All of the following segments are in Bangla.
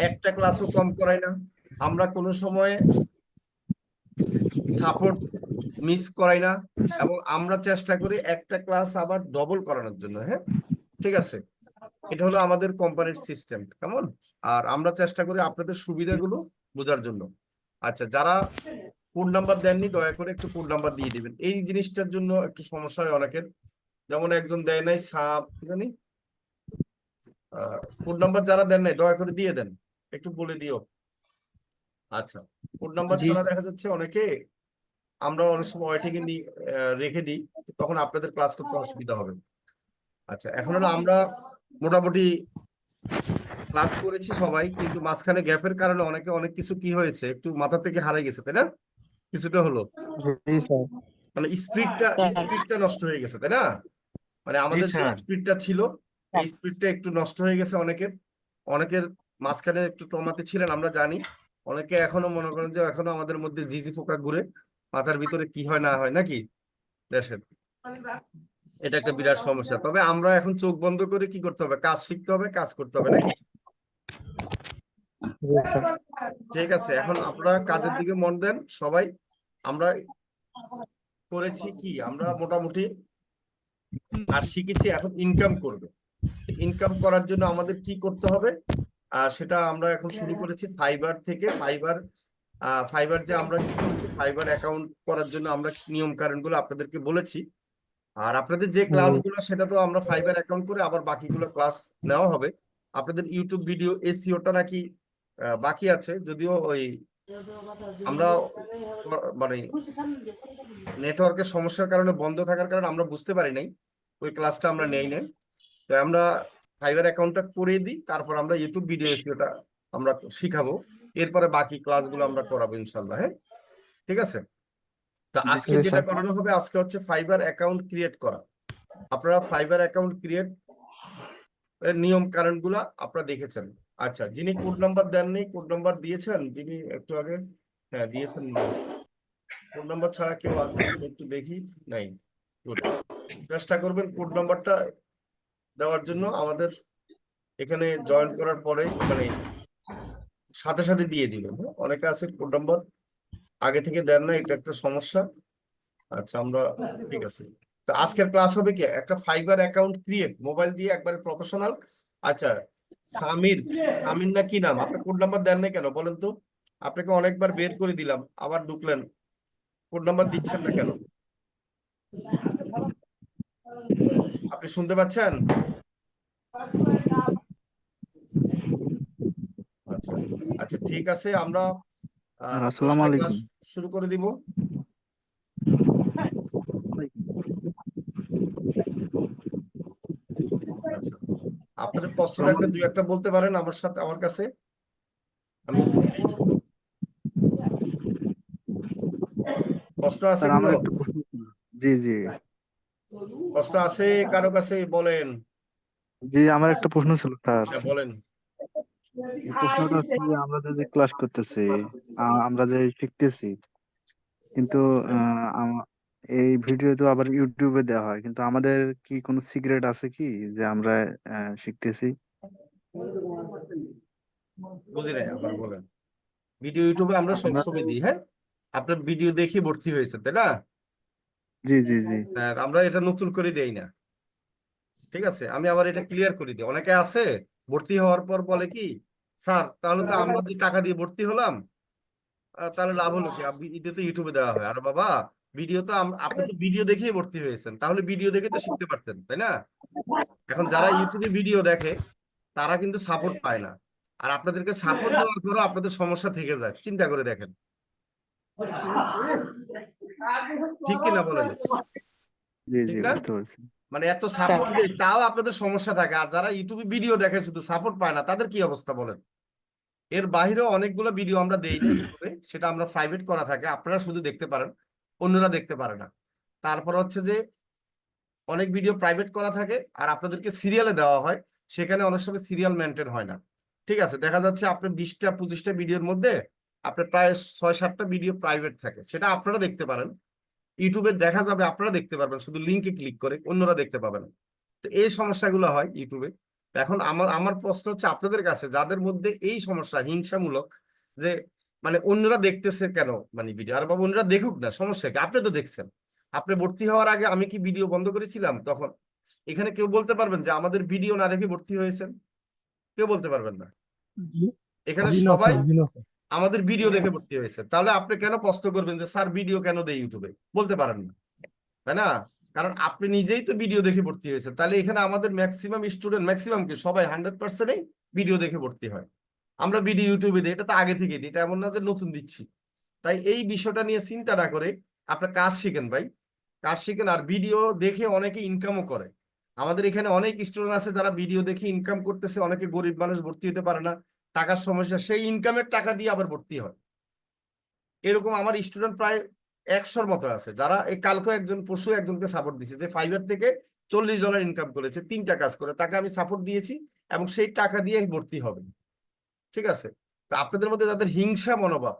একটা ক্লাসও কম করাই না, আমরা কোনো সময় সাপোর্ট মিস করাই না, এবং আমরা চেষ্টা করি একটা ক্লাস আবার ডবল করানোর জন্য। হ্যাঁ, ঠিক আছে, এটা হলো আমাদের কোম্পানির সিস্টেম, কেমন? আর আমরা চেষ্টা করি আপনাদের সুবিধাগুলো বোঝার জন্য। আচ্ছা, যারা কোড নাম্বার দেননি দয়া করে একটু কোড নাম্বার দিয়ে দিবেন, এই জিনিসটার জন্য একটু সমস্যা হয় অনেকের। যেমন একজন দেয় নাই সাপ কি জানি, কোড নাম্বার যারা দেন নাই দয়া করে দিয়ে দেন, একটু বলে দিও। আচ্ছা, কোড নাম্বার জি ছাড়া স্যার। দেখা যাচ্ছে অনেকে, আমরা অনেক সময় ওয়েটিং এ রেখে দিই, তখন আপনাদের ক্লাস করতে অসুবিধা হবে। আচ্ছা, এখন হলো আমরা মোটামুটি ক্লাস করেছি সবাই, কিন্তু মাঝখানে গ্যাপের কারণে অনেকে অনেক কিছু কি হয়েছে একটু মাথা থেকে হারিয়ে গেছে, তাই না? কিছুটা হলো, জি স্যার। মানে স্পিডটা স্যার। স্পিডটা নষ্ট হয়ে গেছে, তাই না? মানে জি আমাদের যে স্যার। স্পিডটা ছিল, এই স্পিডটা একটু নষ্ট হয়ে গেছে অনেকের। অনেকের মাঝখানে একটু ট্রমাতে ছিলেন আমরা জানি। অনেকে এখনো মনে করেন যে এখনো আমাদের মধ্যে জিজি পোকা ঘুরে, মাথার ভিতরে কি হয় না হয় নাকি দেশের, এটা একটা বিরাট সমস্যা। তবে আমরা এখন চোখ বন্ধ করে কি করতে হবে, কাজ শিখতে হবে, কাজ করতে হবে নাকি? জি স্যার। ঠিক আছে, এখন আপনারা কাজের দিকে মন দেন সবাই। আমরা করেছি কি, আমরা মোটামুটি কাজ শিখেছি, এখন ইনকাম করবে। ইনকাম করার জন্য আমাদের কি করতে হবে, সেটা আমরা এখন শুরু করেছি ফাইবার থেকে। ফাইবার ফাইবার যে আমরা কি করেছি, ফাইবার অ্যাকাউন্ট করার জন্য আমরা নিয়ম কানুন গুলো আপনাদেরকে বলেছি। আর আপনাদের যে ক্লাসগুলো সেটা তো আমরা ফাইবার অ্যাকাউন্ট করে আবার বাকিগুলো ক্লাস নেওয়া হবে। আপনাদের ইউটিউব ভিডিও এসইওটা নাকি বাকি আছে, যদিও ওই আমরা মানে নেটওয়ার্কের সমস্যার কারণে, বন্ধ থাকার কারণে আমরা বুঝতে পারি নাই, ওই ক্লাসটা আমরা নেই নাই। তো আমরা ফাইবার অ্যাকাউন্টটা করে দিই, তারপর আমরা ইউটিউব ভিডিও এসইওটা আমরা শিখাবো। এরপরে বাকি ক্লাসগুলো আমরা করাবো ইনশাল্লাহ। হ্যাঁ, ঠিক আছে। তো আজকে জি যেটা স্যার। করানো হবে, আজকে হচ্ছে ফাইবার অ্যাকাউন্ট ক্রিয়েট করা। আপনারা ফাইবার অ্যাকাউন্ট ক্রিয়েট এর নিয়ম কানুন গুলা আপনারা দেখেছেন। আচ্ছা, যিনি কোড নাম্বার দেননি, কোড নাম্বার দিয়েছেন যিনি একটু আগে, হ্যাঁ দিয়েছেন মনে হয়। কোড নাম্বার ছাড়া কেউ আছে কিনা একটু দেখি, নাই। গুড, চেষ্টা করবেন কোড নাম্বারটা দেওয়ার জন্য। আমাদের এখানে জয়েন করার পরে মানে সাথে সাথে দিয়ে দিবেন। হ্যাঁ? অনেকে আছে কোড নাম্বার আগে থেকে দেন না, এটা একটা সমস্যা। আচ্ছা, আমরা ঠিক আছে। তো আজকের ক্লাস হবে কি, একটা ফাইবার অ্যাকাউন্ট ক্রিয়েট, মোবাইল দিয়ে একবারে প্রফেশনাল। আচ্ছা, সামির, সামির না কি নাম, আপনি কোড নাম্বার দেন না কেন বলেন তো? আপনাকে অনেকবার বের করে দিলাম, আবার ঢুকলেন, কোড নাম্বার দিচ্ছেন না কেন? আপনি শুনতে পাচ্ছেন? আচ্ছা, আচ্ছা ঠিক আছে, আমরা আসসালামু আজকে ক্লাস আলাইকুম। শুরু করে দিব। আচ্ছা, আপনাদের প্রশ্ন আসসালামু থাকলে দুই আলাইকুম। একটা বলতে পারেন আমার সাথে, আমার কাছে, আমি উত্তর দিয়ে দিব। প্রশ্ন আছে স্যার কোনো? আমার একটা প্রশ্ন ছিল। জি জি। প্রশ্ন আছে কারো কাছে, বলেন। জি আমার একটা প্রশ্ন ছিল স্যার। হ্যাঁ বলেন। এই প্রশ্নটা হচ্ছে যে আমরা যে ক্লাস করতেছি, আমরা যে শিখতেছি, কিন্তু এই ভিডিও তো আবার ইউটিউবে দেওয়া হয়, কিন্তু আমাদের কি কোনো সিক্রেট আছে কি যে আমরা শিখতেছি? বুঝি নাই, আবার বলেন। ভিডিও ইউটিউবে আমরা আমরা তো। সবসময় দিই, হ্যাঁ। আপনার ভিডিও দেখে ভর্তি হয়েছে তাই না? জি জি জি। হ্যাঁ, আমরা এটা নতুন করে দেই না। ঠিক আছে, আমি আবার এটা ক্লিয়ার করে দিই। অনেকে আছে ভর্তি হওয়ার পর বলে কি, স্যার তাহলে তো আমরা যে টাকা দিয়ে ভর্তি হলাম, তাহলে লাভ হলো কি, ভিডিও তো ইউটিউবে দেওয়া হয়। আর বাবা, ভিডিও তো আপনি তো ভিডিও দেখেই ভর্তি হয়েছেন, তাহলে ভিডিও দেখে তো শিখতে পারতেন, তাই না? এখন যারা ইউটিউবে ভিডিও দেখে তারা কিন্তু সাপোর্ট পায় না। আর আপনাদেরকে সাপোর্ট দেওয়ার পরও আপনাদের সমস্যা থেকে যায়, চিন্তা করে দেখেন। ঠিক কিনা বলেন? জি ঠিক জি না? বুঝতে পারছি। মানে এত সাপোর্ট দেয় তাও আপনাদের সমস্যা থাকে, আর যারা ইউটিউবে ভিডিও দেখে শুধু সাপোর্ট পায় না, তাদের কি অবস্থা বলেন? এর বাইরেও অনেকগুলো ভিডিও আমরা দেই না ইউটিউবে, সেটা আমরা প্রাইভেট করা থাকে, আপনারা শুধু দেখতে পারেন, অন্যরা দেখতে পারে না। তারপর হচ্ছে যে অনেক ভিডিও প্রাইভেট করা থাকে আর আপনাদেরকে সিরিয়ালে দেওয়া হয়, সেখানে অনেক সময় সিরিয়াল মেনটেন হয় না। ঠিক আছে, দেখা যাচ্ছে আপনার 20টা 25টা ভিডিওর মধ্যে আপনার প্রায় 6-7টা ভিডিও প্রাইভেট থাকে, সেটা আপনারা দেখতে পারেন, ইউটিউবে দেখা যাবে, আপনারা দেখতে পারবেন শুধু লিঙ্কে ক্লিক করে, অন্যরা দেখতে পাবেন না। তো এই সমস্যাগুলো হয় ইউটিউবে। এখন আমার আমার প্রশ্ন হচ্ছে আপনাদের কাছে, যাদের মধ্যে এই সমস্যা হিংসামূলক, যে মানে অন্যরা দেখতেছে কেন, মানে ভিডিও, আর বাবা অন্যরা দেখুক না, সমস্যা কি? আপনি তো দেখছেন। আপনি ভর্তি হওয়ার আগে আমি কি ভিডিও বন্ধ করেছিলাম তখন? এখানে কেউ বলতে পারবেন যে আমাদের ভিডিও না দেখে ভর্তি হয়েছেন? কেউ বলতে পারবেন না। জি এখানে জি না সবাই স্যার, জি না স্যার। আমাদের ভিডিও দেখে ভর্তি হয়েছে। তাহলে আপনি কেন প্রশ্ন করবেন যে স্যার ভিডিও কেন দেয় ইউটিউবে? বলতে পারেন না, তাই না? কারণ আপনি নিজেই তো ভিডিও দেখে ভর্তি হয়েছে। তাহলে এখানে আমাদের ম্যাক্সিমাম স্টুডেন্ট, ম্যাক্সিমাম কি সবাই 100%ই ভিডিও দেখে ভর্তি হয়। আমরা ভিডিও ইউটিউবে দিই, এটা তো আগে থেকে দিই, এটা এমন না যে নতুন দিচ্ছি। তাই এই বিষয়টা নিয়ে চিন্তা না করে আপনি কাজ শিখেন ভাই, কাজ শিখেন। আর ভিডিও দেখে অনেকে ইনকামও করে। আমাদের এখানে অনেক স্টুডেন্ট আছে যারা ভিডিও দেখে ইনকাম করতেছে। অনেকে গরিব মানুষ, ভর্তি হতে পারে না, টাকার সমস্যা, সেই ইনকামের টাকা দিয়ে আবার ভর্তি হয়। এরকম আমার স্টুডেন্ট প্রায় 100-র মতো আছে, যারা এই কালকে একজন, পরশু একজনকে সাপোর্ট দিয়েছে, যে ফাইবার থেকে $40 ইনকাম করেছে 3টা কাজ করে, তাকে আমি সাপোর্ট দিয়েছি এবং সেই টাকা দিয়ে ভর্তি হবে। ঠিক আছে? তো আপনাদের মধ্যে যাদের হিংসা মনোভাব,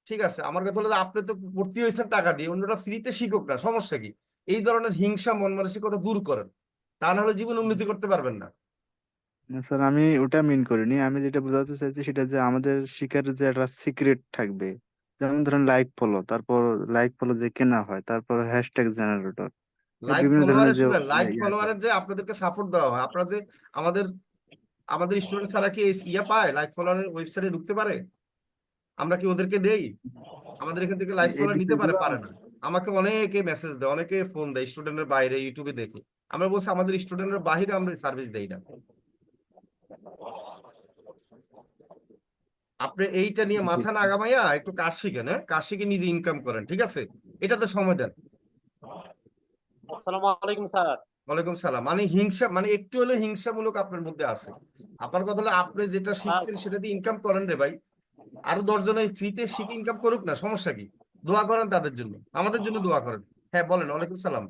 ঠিক আছে, আমার কথা হলো যে আপনি তো ভর্তি হয়েছেন টাকা দিয়ে, অন্যরা ফ্রিতে শিখুক না, সমস্যা কি? এই ধরনের হিংসা মন মানসিকতা দূর করেন, তা না হলে জীবন উন্নতি করতে পারবেন না। না স্যার, আমি ওটা মিন করিনি। আমি যেটা বোঝাতে চাইছি সেটা যে আমাদের শিকার যে একটা সিক্রেট থাকবে, যেমন ধরেন লাইক ফলো, তারপর লাইক ফলো যে কেনা হয়, তারপর হ্যাশট্যাগ জেনারেটর, লাইক বিভিন্ন ধরনের ফলোয়ারের, যে শুনেন, লাইক ইয়া ফলোয়ারের যে আপনাদেরকে সাপোর্ট দেওয়া হয়, আপনারা যে আমাদের আমাদের স্টুডেন্ট ছাড়া কি এই ইয়া পায়, লাইক ফলোয়ারের ওয়েবসাইটে ঢুকতে পারে? আমরা কি ওদেরকে দেই? আমাদের এখান থেকে লাইভ এই ফলোয়ার নিতে পারে? বিষয়গুলো পারে না। আমাকে অনেকে মেসেজ দেয়, অনেকে ফোন দেয় স্টুডেন্টের বাইরে ইউটিউবে দেখে। আমরা বলছি আমাদের স্টুডেন্টের বাইরে আমরা সার্ভিস দেই না। আপনি এইটা নিয়ে মাথা না আগামাইয়া একটু কাজ শিখেন, হ্যাঁ, কাজ শিখে নিজে ইনকাম করেন, ঠিক আছে? এটাতে সময় দেন। আসসালামু আলাইকুম স্যার। ওয়ালাইকুম সালাম। মানে হিংসা, মানে একটু হলে হিংসামূলক আপনার মধ্যে আছে। আপনার কথা হলো আপনি যেটা স্যার শিখছেন সেটা দিয়ে ইনকাম করেন রে ভাই। আরো 10 জন এই ফ্রিতে শিখে ইনকাম করুক না, সমস্যা কি? দোয়া করেন তাদের জন্য, আমাদের জন্য দোয়া করেন। হ্যাঁ বলেন। ওয়ালাইকুম সালাম।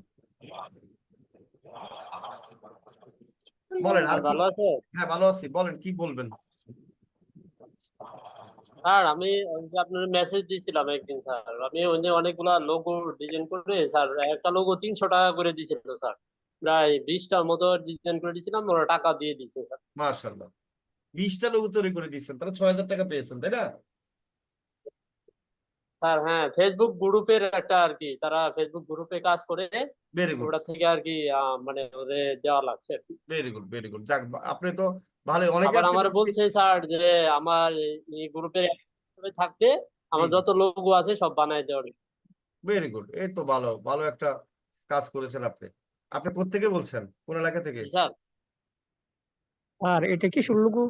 বলেন আর স্যার কি। ভালো আছে? হ্যাঁ ভালো আছি, বলেন কি বলবেন। স্যার আমি ওই যে আপনার মেসেজ দিয়েছিলাম একদিন স্যার, আমি ওই যে অনেকগুলা লোগো ডিজাইন করে স্যার, একটা লোগো 300 টাকা করে দিয়েছিল স্যার, প্রায় 20টার মতো ডিজাইন করে দিয়েছিলাম, ওরা টাকা দিয়ে দিচ্ছে স্যার। মাশাআল্লাহ, 20টা লোগো তৈরি করে দিচ্ছেন, তাহলে 6,000 টাকা পেয়েছেন, তাই না? স্যার হ্যাঁ, ফেসবুক গ্রুপের একটা আর কি, তারা ফেসবুক গ্রুপে কাজ করে, ভেরি গুড, ওটা থেকে আর কি মানে ওদের দেওয়া লাগছে আর কি। Very good, very good. যাক, আপনি তো ভালো, অনেকে আবার আছে আমার না বলছে স্যার যে আমার এই গ্রুপে থাকতে জি আমার জি, যত লোগো আছে সব বানায় দেওয়ার। Very good. এই তো ভালো ভালো একটা কাজ করেছেন আপনি। আপনি কোত্থেকে বলছেন, কোন এলাকা থেকে? জি স্যার। আর এটা কি শুনলুকু?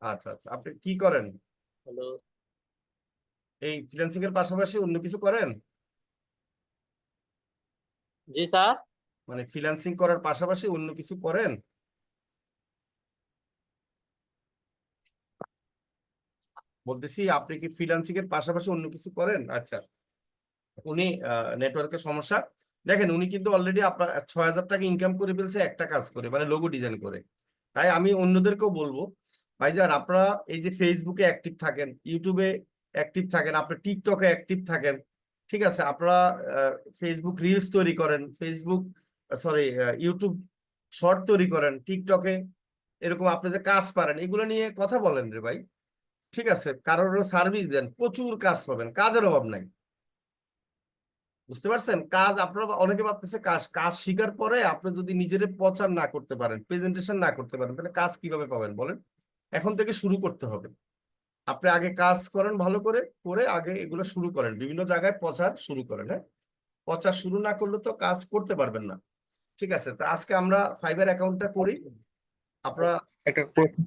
আচ্ছা আচ্ছা, আপনি কি করেন? হ্যালো। এই ফ্রিল্যান্সিং এর পাশাপাশি অন্য কিছু করেন? জি স্যার। মানে ফ্রিল্যান্সিং করার পাশাপাশি অন্য কিছু করেন? বলতেছি আপনি কি ফ্রিল্যান্সিং এর পাশাপাশি অন্য কিছু করেন? আচ্ছা। উনি নেটওয়ার্কের সমস্যা, দেখেন উনি কিন্তু অলরেডি আপনার 6,000 টাকা ইনকাম করে ফেলছে একটা কাজ করে, মানে লোগো ডিজাইন করে। তাই আমি অন্যদেরকেও বলবো, ভাইজান আপনারা এই যে ফেসবুকে অ্যাক্টিভ থাকেন, ইউটিউবে অ্যাক্টিভ থাকেন, আপনি টিকটকে অ্যাক্টিভ থাকেন, ঠিক আছে, আপনারা ফেসবুক রিলস তৈরি করেন, ফেসবুক সরি ইউটিউব শর্ট তৈরি করেন, টিকটকে এরকম আপনি যে কাজ পারেন এগুলো নিয়ে কথা বলেন রে ভাই। ঠিক আছে, কারোর সার্ভিস দেন, প্রচুর কাজ পাবেন, কাজের অভাব নাই। বুঝতে পারছেন? কাজ আপনারা অনেকে ভাবতেছে কাজ, কাজ শিকার পরে আপনি যদি নিজের প্রচার না করতে পারেন, প্রেজেন্টেশন না করতে পারেন, তাহলে কাজ কিভাবে পাবেন বলেন? এখন থেকে শুরু করতে হবে। আপনি আগে কাজ করেন ভালো করে, করে আগে এগুলো শুরু করেন, বিভিন্ন জায়গায় প্রচার শুরু করেন, হ্যাঁ। প্রচার শুরু না করলে তো কাজ করতে পারবেন না। ঠিক আছে, তো আজকে আমরা ফাইবার অ্যাকাউন্টটা করি। আপনারা, একটা প্রশ্ন।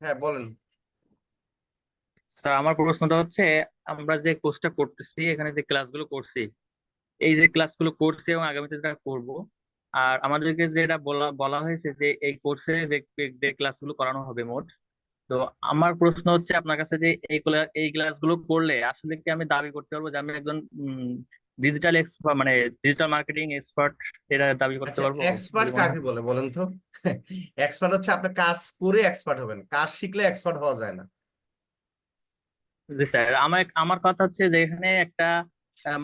হ্যাঁ বলেন। স্যার আমার প্রশ্নটা হচ্ছে, আমরা যে কোর্সটা করতেছি, এখানে যে ক্লাসগুলো করছি, এই যে ক্লাসগুলো করছি এবং আগামীতে যেটা করব, আর আমাদেরকে যেটা বলা বলা হয়েছে যে এই কোর্সে যে যে ক্লাসগুলো করানো হবে মোট, তো আমার প্রশ্ন হচ্ছে আপনার কাছে যে এই ক্লাসগুলো করলে আসলে কি আমি দাবি করতে পারবো যে আমি একজন ডিজিটাল এক্সপার্ট, মানে ডিজিটাল মার্কেটিং এক্সপার্ট, এটা দাবি করতে আচ্ছা, পারবো এক্সপার্ট বলে মনে কাকে হয়? বলে বলেন তো? এক্সপার্ট হচ্ছে আপনি কাজ করে এক্সপার্ট হবেন, কাজ শিখলে এক্সপার্ট হওয়া যায় না। জি স্যার, আমার আমার কথা হচ্ছে যে এখানে একটা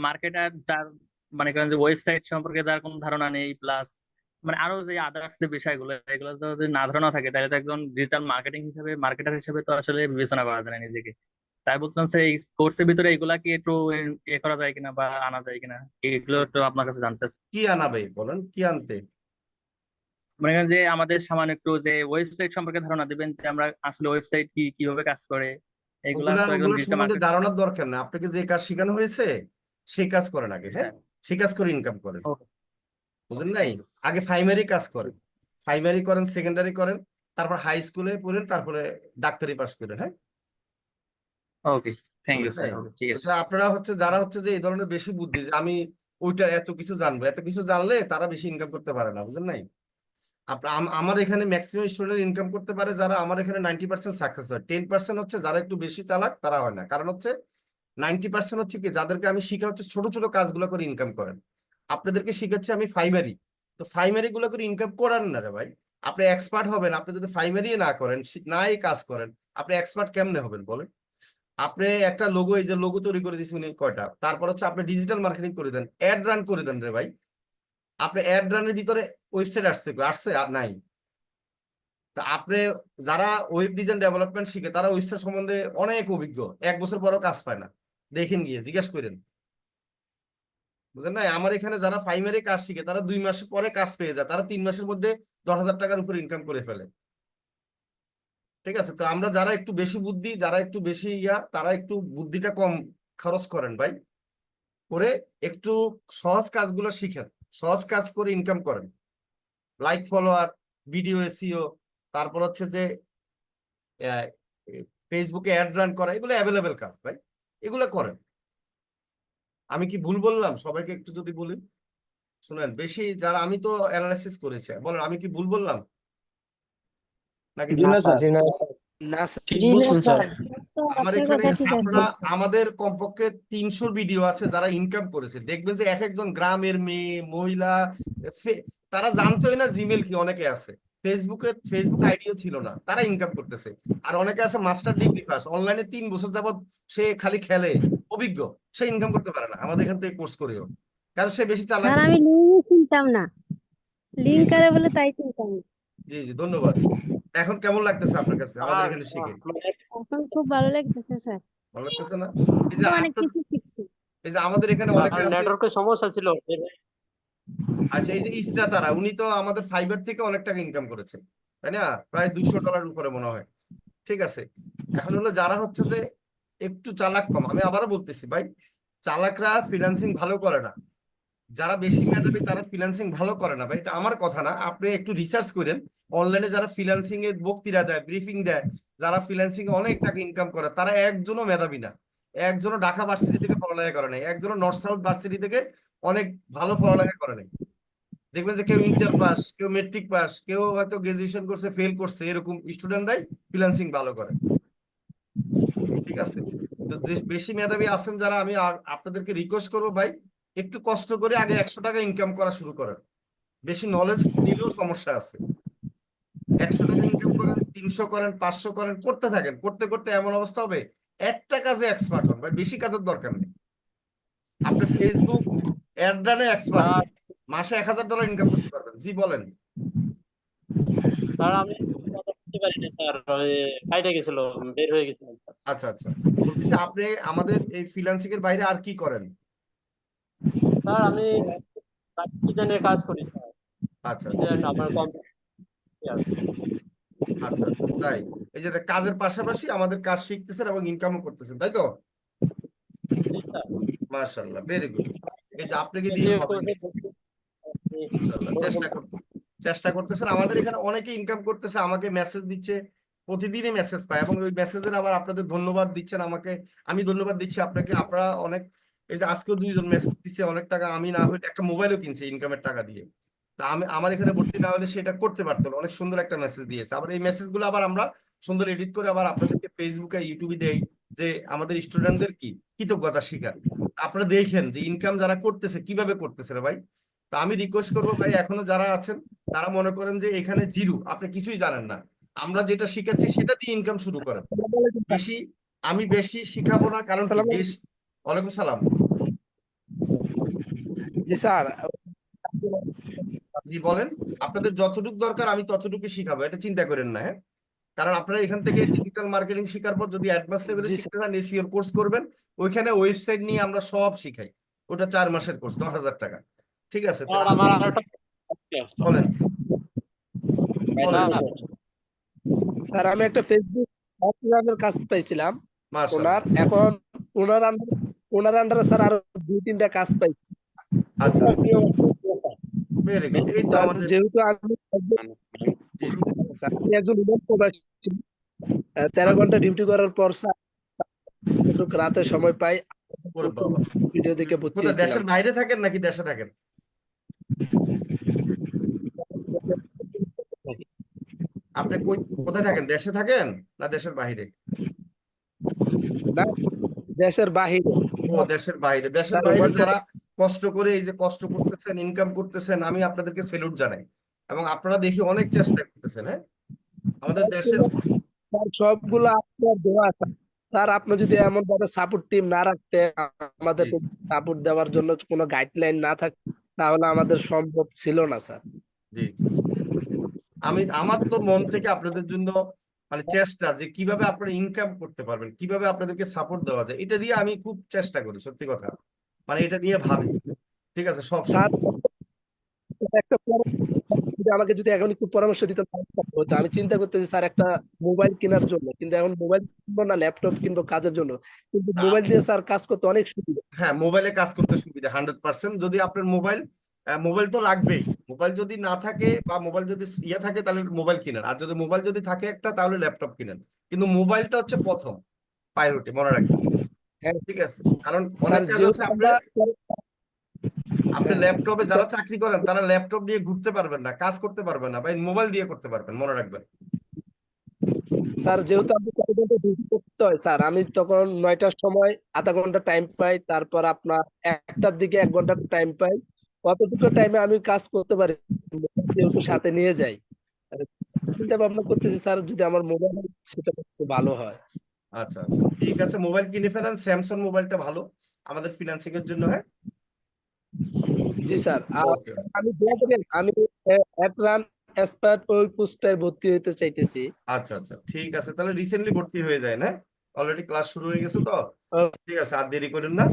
মার্কেটার যার, মানে করেন যে ওয়েবসাইট সম্পর্কে যার কোনো ধারণা নেই, প্লাস মানে আরো যে আদার্স যে বিষয়গুলো এগুলো তো যদি না ধারণা থাকে তাহলে তো একজন ডিজিটাল মার্কেটিং হিসেবে মার্কেটার হিসেবে তো আসলে বিবেচনা করা যায় না নিজেকে। তাই বলছিলাম যে এই কোর্সের ভিতরে এগুলা কি একটু করা যায় কিনা বা আনা যায় কিনা, এগুলো তো আপনার কাছে জানতে চাচ্ছি। কি আনাবে বলেন, কি আনতে? মানে যে আমাদের সামান্য একটু যে ওয়েবসাইট সম্পর্কে ধারণা দিবেন যে আমরা আসলে ওয়েবসাইট কি কিভাবে কাজ করে, এগুলা ওগুলা তো একজন ওগুলা ডিজিটাল সম্বন্ধে মার্কেট। ধারণার দরকার না, আপনাকে যে কাজ শেখানো হয়েছে সেই কাজ করেন আগে, হ্যাঁ, হ্যাঁ, সেই কাজ করে ইনকাম করেন, ওকে বুঝলেন ওকে, নাই? Thank you. আগে প্রাইমারি কাজ করেন, প্রাইমারি করেন, সেকেন্ডারি করেন, তারপর হাই স্কুলে পড়েন, তারপরে ডাক্তারি পাস করেন, হ্যাঁ। ওকে, থ্যাংক ইউ বুঝলেন স্যার, নাই? ওকে ঠিক আছে। এটা আপনারা হচ্ছে যারা হচ্ছে যে এই ধরনের বেশি বুদ্ধি, যে আমি ওইটা এত কিছু জানবো, এত কিছু জানলে তারা বেশি ইনকাম করতে পারে না, বুঝলেন নাই? আমার এখানে ম্যাক্সিমাম স্টুডেন্ট ইনকাম করতে পারে যারা, আমার এখানে 90% সাকসেস হয়, 10% হচ্ছে যারা একটু বেশি চালাক তারা হয় না। কারণ হচ্ছে 90% হচ্ছে কি, যাদেরকে আমি শিখা হচ্ছে ছোট ছোট কাজগুলো করে ইনকাম করেন। আপনাদেরকে শিখাচ্ছি আমি প্রাইমারি, তো প্রাইমারি গুলো করে ইনকাম করান না রে ভাই। আপনি এক্সপার্ট হবেন, আপনি যদি প্রাইমারি না করেন, নাই কাজ করেন, আপনি এক্সপার্ট কেমনে হবেন বলেন? আপনি একটা লোগো, এই যে লোগো তৈরি করে দিচ্ছেন কয়টা, তারপর হচ্ছে আপনি ডিজিটাল মার্কেটিং করে দেন, অ্যাড রান করে দেন রে ভাই। আপনি অ্যাড রানের ভিতরে ওয়েবসাইট আসছে আসছে নাই? তা আপনি যারা ওয়েব ডিজাইন ডেভেলপমেন্ট শিখে তারা ওয়েবসাইট সম্বন্ধে অনেক অভিজ্ঞ, 1 বছর পরও কাজ পায় না, দেখেন গিয়ে জিজ্ঞেস করেন, বুঝলেন না? আমার এখানে যারা প্রাইমারি কাজ শিখে তারা 2 মাস পরে কাজ পেয়ে যায়, তারা 3 মাসের মধ্যে 10,000 টাকার উপর ইনকাম করে ফেলে। ঠিক আছে, তো আমরা যারা একটু বেশি বুদ্ধি, যারা একটু বেশি তারা একটু বুদ্ধিটা কম খরচ করেন ভাই, করে একটু সহজ কাজগুলো শিখেন, সহজ কাজ করে ইনকাম করেন। লাইক ফলোয়ার, ভিডিও এসইও, তারপর হচ্ছে যে ফেসবুকে অ্যাড রান করা, এগুলো অ্যাভেলেবেল কাজ ভাই, এগুলো করেন। আমি কি ভুল বললাম? সবাইকে একটু যদি বলি, শুনেন, বেশি যারা, আমি তো অ্যানালাইসিস করেছি, বলেন আমি কি ভুল বললাম নাকি জি ঠিক? না স্যার। জি না না স্যার। ঠিক জি না বলছেন স্যার। স্যার, আমার আপনার এখানে কথা ঠিক আছে। আমাদের কমপক্ষে 300 ভিডিও আছে যারা ইনকাম করেছে, দেখবেন যে এক একজন গ্রামের মেয়ে, মহিলা, তারা জানতোই না জিমেল কি, অনেকে আছে ফেসবুক আইডিও ছিল না, তারা ইনকাম করতেছে। আর অনেকে আছে মাস্টার ডিগ্রি পাস, অনলাইনে 3 বছর যাবত সে খালি খেলে, অভিজ্ঞ, সে ইনকাম করতে পারে না আমাদের এখান থেকে কোর্স করেও, কারণ সে বেশি চালাক। স্যার, আমি লিঙ্কই চিনতাম না। জি লিঙ্ক জি কারে বলে তাই চিনতাম না। জি জি, ধন্যবাদ। এখন কেমন লাগতেছে আপনার কাছে আমাদের আর এখানে শিখে? মানে এখন খুব ভালো লাগতেছে স্যার। ভালো লাগতেছে না? এই যে আমি অনেক আপনার, কিছু শিখছি। এই যে আমাদের এখানে অনেকে আছে। নেটওয়ার্কের সমস্যা ছিল। আচ্ছা, এই যে ইসরা তারা, উনি তো আমাদের ফাইবার থেকে অনেক টাকা ইনকাম করেছেন, তাই না? প্রায় $200 উপরে মনে হয়। ঠিক আছে, এখন হলো যারা হচ্ছে যে একটু চালাক কম, আমি আবারও বলতেছি ভাই, চালাকরা ফ্রিল্যান্সিং ভালো করে না, যারা বেশি মেধাবী তারা ফ্রিল্যান্সিং ভালো করে না ভাই, এটা আমার কথা না, আপনি একটু রিসার্চ করেন। অনলাইনে যারা ফ্রিল্যান্সিং এর বক্তৃতা দেয়, ব্রিফিং দেয়, যারা ফ্রিল্যান্সিং এ অনেক টাকা ইনকাম করে, তারা একজনও মেধাবী না, একজনও ঢাকা ভার্সিটি থেকে পড়ালেখা করে নাই, একজনও নর্থ সাউথ ভার্সিটি থেকে অনেক ভালো পড়ালেখা করে নাই। দেখবেন যে কেউ ইন্টার পাস, কেউ মেট্রিক পাস, কেউ হয়তো গ্রাজুয়েশন করছে ফেল করছে, এরকম স্টুডেন্টরাই ফ্রিল্যান্সিং ভালো করে। ঠিক আছে, তো বেশি মেধাবী আছেন যারা, আমি আপনাদেরকে রিকোয়েস্ট করবো ভাই, একটু কষ্ট করে আগে 100 টাকা ইনকাম করা শুরু করেন। বেশি নলেজ নিলেও সমস্যা আছে। 100 টাকা ইনকাম করেন, 300 করেন, 500 করেন, করতে থাকেন, করতে করতে এমন অবস্থা হবে একটা কাজে এক্সপার্ট হন ভাই, বেশি কাজের দরকার নেই। আপনি ফেসবুক অ্যাড রানে এক্সপার্ট হন, স্যার মাসে $1,000 ইনকাম করতে পারবেন। জি বলেন। স্যার আমি কথা বলতে পারিনি স্যার, ওই কাইটা গেছিল, বের হয়ে গেছিলাম স্যার। আচ্ছা আচ্ছা, বলতেছি আপনি আমাদের এই ফ্রিল্যান্সিং এর বাইরে আর কি করেন? স্যার আমি ডিজাইনের কাজ করি স্যার। আচ্ছা আচ্ছা ডিজাইন আমার কম্পিউটার। আচ্ছা আচ্ছা, তাই? এই যে কাজের পাশাপাশি আমাদের কাজ শিখতেছেন এবং ইনকামও করতেছেন, তাই তো? মাশাআল্লাহ, ভেরি গুড। এই যে আপনাকে দিয়ে হবে ইনশাআল্লাহ, চেষ্টা করতেছেন। আমাদের এখানে অনেকে ইনকাম করতেছে, আমাকে মেসেজ দিচ্ছে, প্রতিদিনই মেসেজ পায়, এবং ওই মেসেজের আবার আপনাদের ধন্যবাদ দিচ্ছেন আমাকে, আমি ধন্যবাদ দিচ্ছি আপনাকে, আপনারা অনেক। এই যে আজকেও 2 জন মেসেজ দিচ্ছে, অনেক টাকা, আমি না হলে একটা মোবাইলও কিনছে ইনকামের টাকা দিয়ে। তা আমি, আমার এখানে ভর্তি না হলে সেটা করতে পারতো না। অনেক সুন্দর একটা মেসেজ দিয়েছে, আবার এই মেসেজগুলো আবার আমরা সুন্দর এডিট করে আবার আপনাদেরকে ফেসবুকে, ইউটিউবে দেই, যে আমাদের স্টুডেন্টদের কি কৃতজ্ঞতা স্বীকার। আপনারা দেখেন যে ইনকাম যারা করতেছে কিভাবে করতেছে রে ভাই। তা আমি রিকোয়েস্ট করবো ভাই, এখনো যারা আছেন তারা মনে করেন যে এখানে জিরো, আপনি কিছুই জানেন না, আমরা যেটা শিখাচ্ছি সেটা দিয়ে ইনকাম শুরু করেন। বেশি, আমি বেশি শিখাবো না, কারণ কি আসসালামু বেশ। ওয়ালাইকুম সালাম। জি স্যার। জি বলেন, আপনাদের যতটুকু দরকার আমি ততটুকু শিখাবো, এটা চিন্তা করেন না, হ্যাঁ। কারণ আপনারা এখান থেকে ডিজিটাল মার্কেটিং শেখার পর যদি অ্যাডভান্স লেভেলে জি স্যার। শিখতে চান এসইওর কোর্স করবেন, ওইখানে ওয়েবসাইট নিয়ে আমরা সব শিখাই। ওটা 4 মাসের কোর্স, 10,000 টাকা। ঠিক আছে, আর তাহলে আমার আরেকটা বলেন বলেন। স্যার, স্যার আমি একটা ফেসবুক অ্যাডমিনের কাজ পাইছিলাম মাশাআল্লাহ। ওনার, এখন ওনার আন্ডারে স্যার আরো 2-3টা কাজ পাইছি। আচ্ছা আচ্ছা, ভেরি গুড। এই তো স্যার আমাদের, যেহেতু আমি জি জি, স্যার আমি একজন উমেন প্রবাসী, 13 আচ্ছা, ঘন্টা ডিউটি করার পর স্যার যতটুকু রাতে সময় পাই ওরে বাবা। ভিডিও দেখে ভর্তি কোথায়, হয়েছিলাম। দেশের বাইরে থাকেন নাকি দেশে থাকেন? আপনি কোথায় থাকেন, দেশে থাকেন না দেশের বাইরে? না, দেশের বাহিরে। ও দেশের বাইরে। দেশের স্যার বাইরে ওমান যারা কষ্ট করে এই যে কষ্ট করতেছেন, ইনকাম করতেছেন, আমি আপনাদেরকে স্যালুট জানাই। এবং আপনারা দেখি অনেক চেষ্টা করতেছেন, হ্যাঁ। আমাদের দেশের, স্যার সবগুলো আপনার দেওয়া স্যার। স্যার আপনি যদি এমন ভাবে সাপোর্ট টিম না রাখতেন, জি আমাদেরকে সাপোর্ট দেওয়ার জন্য কোনো গাইডলাইন না থাকতো, তাহলে আমাদের সম্ভব ছিল না স্যার। জি জি, আমি আমার তো মন থেকে আপনাদের জন্য মানে চেষ্টা যে কিভাবে আপনারা ইনকাম করতে পারবেন, কিভাবে আপনাদেরকে সাপোর্ট দেওয়া যায়, এটা দিয়ে আমি খুব চেষ্টা করি, সত্যি কথা। মানে এটা নিয়ে ভাবি, ঠিক আছে, সব স্যার সময়। একটা আমাকে যদি এখন একটু পরামর্শ দিতেন তাহলে ভালো হতো। আমি চিন্তা করতেছি স্যার একটা মোবাইল কেনার জন্য, কিন্তু এখন মোবাইল কিনবো না ল্যাপটপ কিনবো কাজের জন্য, কিন্তু মোবাইল দিয়ে স্যার কাজ করতে অনেক সুবিধা। হ্যাঁ, মোবাইলে কাজ করতে সুবিধা 100%। যদি আপনার মোবাইল, মোবাইল তো লাগবেই। মোবাইল যদি না থাকে বা মোবাইল যদি ইয়ে থাকে তাহলে মোবাইল কিনেন, আর যদি মোবাইল যদি থাকে একটা তাহলে ল্যাপটপ কিনেন। কিন্তু মোবাইলটা হচ্ছে প্রথম প্রায়োরিটি, মনে রাখবেন। হ্যাঁ ঠিক আছে, কারণ অনেক স্যার, কাজ আছে। যেহেতু আপনি আমরা আপনি হ্যাঁ ল্যাপটপে যারা চাকরি করেন তারা ল্যাপটপ দিয়ে ঘুরতে পারবেন না, কাজ করতে পারবেন না, ভাই মোবাইল দিয়ে করতে পারবেন, মনে রাখবেন। স্যার যেহেতু আমি 4 ঘন্টা ডিউটি করতে হয় স্যার, আমি তখন 9টার সময় আধা ঘন্টা টাইম পাই, তারপর আপনার 1টার দিকে 1 ঘন্টা টাইম পাই। অতটুকু টাইমে আমি কাজ করতে পারি, যেহেতু সাথে নিয়ে যাই। আর চিন্তা ভাবনা করতেছি স্যার যদি আমার মোবাইল সেটা একটু ভালো হয়। আচ্ছা আচ্ছা, ঠিক আছে, মোবাইল কিনে ফেলেন। স্যামসাং মোবাইলটা ভালো আমাদের ফিনান্সিং এর জন্য, হ্যাঁ। জি স্যার। আর ওকে, আমি দোয়া করেন, আমি অ্যাপ্রান এক্সপার্ট ওই পোস্টটায় ভর্তি হইতে চাইতেছি। আচ্ছা আচ্ছা, ঠিক আছে, তাহলে রিসেন্টলি ভর্তি হয়ে যায় না, অলরেডি ক্লাস শুরু হয়ে গেছে তো। ও- ঠিক আছে, আর দেরি করেন না।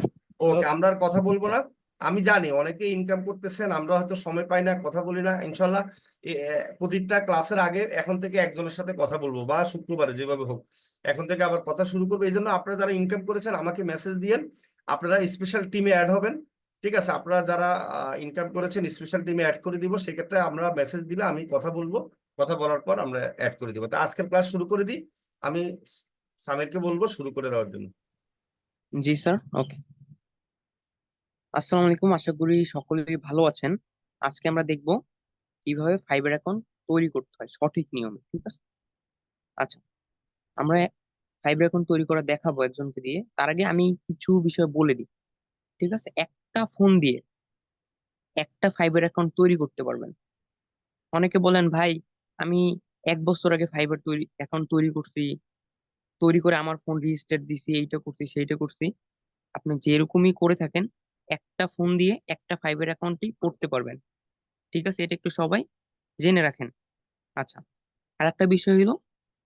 ওকে, ও- আমরা আর কথা বলবো না। আমি জানি অনেকে ইনকাম করতেছেন, আমরা হয়তো সময় পাই না, কথা বলি না। ইনশাল্লাহ প্রতিটা ক্লাসের আগে এখন থেকে একজনের সাথে কথা বলবো, বা শুক্রবারে যেভাবে হোক এখন থেকে আবার কথা শুরু করবো। এই জন্য আপনারা যারা ইনকাম করেছেন আমাকে মেসেজ দিয়েন, আপনারা স্পেশাল টিমে অ্যাড হবেন। ঠিক আছে, আপনারা যারা ইনকাম করেছেন স্পেশাল টিমে অ্যাড করে দিব। সেক্ষেত্রে আমরা মেসেজ দিলে আমি কথা বলবো, কথা বলার পর আমরা অ্যাড করে দিব। তা আজকের ক্লাস শুরু করে দিই। আমি সামিরকে বলবো শুরু করে দেওয়ার জন্য। জি স্যার, ওকে। আসসালামু আলাইকুম, আশা করি সকলেই ভালো আছেন। আজকে আমরা দেখব কিভাবে ফাইবার অ্যাকাউন্ট তৈরি করতে হয় সঠিক নিয়মে, ঠিক আছে? আচ্ছা, আমরা ফাইবার অ্যাকাউন্ট তৈরি করা দেখাবো একজনকে দিয়ে। তার আগে আমি কিছু বিষয় বলে দিই, ঠিক আছে? একটা ফোন দিয়ে একটা ফাইবার অ্যাকাউন্ট তৈরি করতে পারবেন। অনেকে বলেন ভাই, আমি 1 বছর আগে ফাইবার অ্যাকাউন্ট তৈরি করছি, তৈরি করে আমার ফোন রেজিস্টার দিছি, এইটা করছি সেইটা করছি। আপনি যেরকমই করে থাকেন, একটা ফোন দিয়ে একটা ফাইবার অ্যাকাউন্টই করতে পারবেন, ঠিক আছে? এটা একটু সবাই জেনে রাখেন। আচ্ছা, আর একটা বিষয় হলো,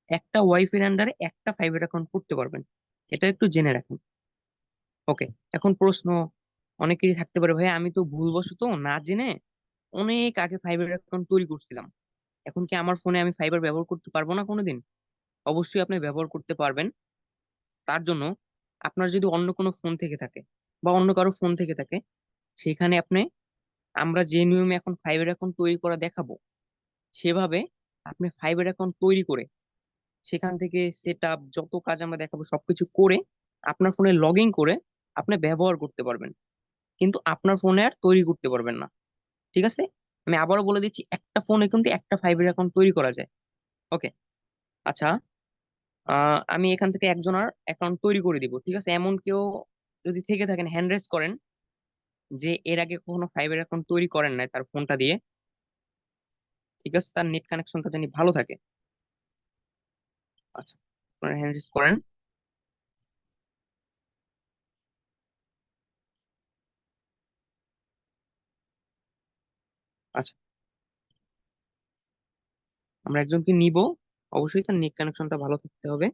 একটা ওয়াইফের আন্ডারে একটা ফাইবার অ্যাকাউন্ট করতে পারবেন, এটা একটু জেনে রাখেন। ওকে, এখন প্রশ্ন অনেকেরই থাকতে পারে, ভাই আমি তো ভুলবশত না জেনে অনেক আগে ফাইবার অ্যাকাউন্ট তৈরি করছিলাম, এখন কি আমার ফোনে আমি ফাইবার ব্যবহার করতে পারবো না কোনোদিন? অবশ্যই আপনি ব্যবহার করতে পারবেন। তার জন্য আপনার যদি অন্য কোনো ফোন থেকে থাকে বা অন্য কারো ফোন থেকে থাকে, সেখানে আপনি, আমরা যে নিয়মে এখন ফাইবার অ্যাকাউন্ট তৈরি করা দেখাবো সেভাবে আপনি ফাইবার অ্যাকাউন্ট তৈরি করে সেখান থেকে সেট আপ যত কাজ আমরা দেখাবো সবকিছু করে আপনার ফোনে লগ ইন করে আপনি ব্যবহার করতে পারবেন, কিন্তু আপনার ফোনে আর তৈরি করতে পারবেন না, ঠিক আছে? আমি আবারও বলে দিচ্ছি, একটা ফোনে কিন্তু একটা ফাইবার অ্যাকাউন্ট তৈরি করা যায়। ওকে, আচ্ছা, আমি এখান থেকে একজনের অ্যাকাউন্ট তৈরি করে দিব, ঠিক আছে? এমন কেউ যদি থেকে থাকেন হ্যান্ড রেজ করেন যে এর আগে কখনো ফাইবার অ্যাকাউন্ট তৈরি করেন নাই তার ফোনটা দিয়ে, ঠিক আছে? তার নেট কানেকশনটা জানি ভালো থাকে। আচ্ছা, আপনারা হ্যান্ড রেজ করেন। আচ্ছা, আমরা একজনকে নিব, অবশ্যই তার নেট কানেকশনটা ভালো থাকতে হবে।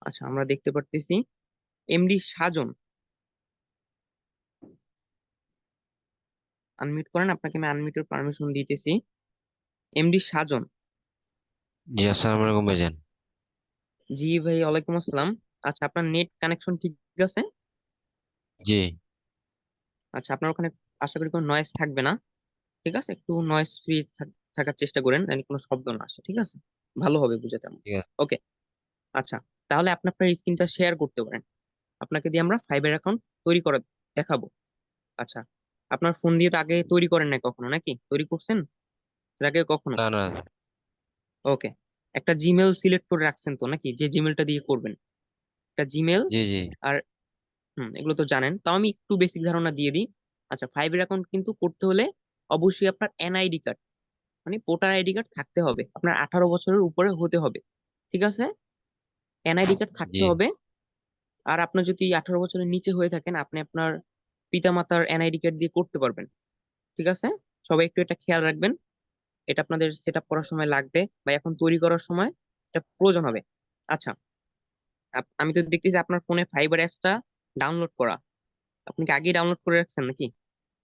আচ্ছা, আমরা দেখতে পারতেছি এমডি সাজন, আনমিউট করেন, আপনাকে আমি আনমিউটের পারমিশন দিতেছি। এমডি সাজন। জি আসসালামু আলাইকুম ভাইজান। জি ভাই, ওয়ালাইকুম আসসালাম। আচ্ছা, আপনার নেট কানেকশন ঠিক আছে? জি আচ্ছা, আপনার ওখানে আশা করি কোনো নয়েজ থাকবে না। ঠিক আছে, একটু নয়েজ ফ্রি থাকার চেষ্টা করেন, যেন কোনো শব্দ না আসে। ঠিক আছে, ভালো হবে বুঝাতে আমার। ঠিক আছে। ওকে। আচ্ছা, তাহলে আপনি আপনার স্ক্রিনটা শেয়ার করতে পারেন, আপনাকে দিয়ে আমরা ফাইবার অ্যাকাউন্ট তৈরি করে দেখাবো। আচ্ছা, আপনার ফোন দিয়ে তো আগে তৈরি করেন না কখনো, নাকি তৈরি করছেন এর আগে কখনো? না না। ওকে। একটা জিমেল সিলেক্ট করে রাখছেন তো নাকি, যে জিমেলটা দিয়ে করবেন? একটা জিমেল। জি জি আর এগুলো তো জানেন, তাও আমি একটু বেসিক ধারণা দিয়ে দিই। আচ্ছা, ফাইবার অ্যাকাউন্ট কিন্তু করতে হলে অবশ্যই আপনার এনআইডি কার্ড, মানে ভোটার আইডি কার্ড থাকতে হবে, আপনার 18 বছরের উপরে হতে হবে। ঠিক আছে, এনআইডি কার্ড থাকতে জি হবে। আর আপনার যদি 18 বছরের নিচে হয়ে থাকেন, আপনি আপনার পিতামাতার এনআইডি কার্ড দিয়ে করতে পারবেন। ঠিক আছে, সবাই একটু এটা খেয়াল রাখবেন। এটা আপনাদের সেট আপ করার সময় লাগবে, বা এখন তৈরি করার সময় এটা প্রয়োজন হবে। আচ্ছা, আমি তো দেখতেছি আপনার ফোনে ফাইবার অ্যাপসটা ডাউনলোড করা, আপনি কি আগেই ডাউনলোড করে রাখছেন নাকি?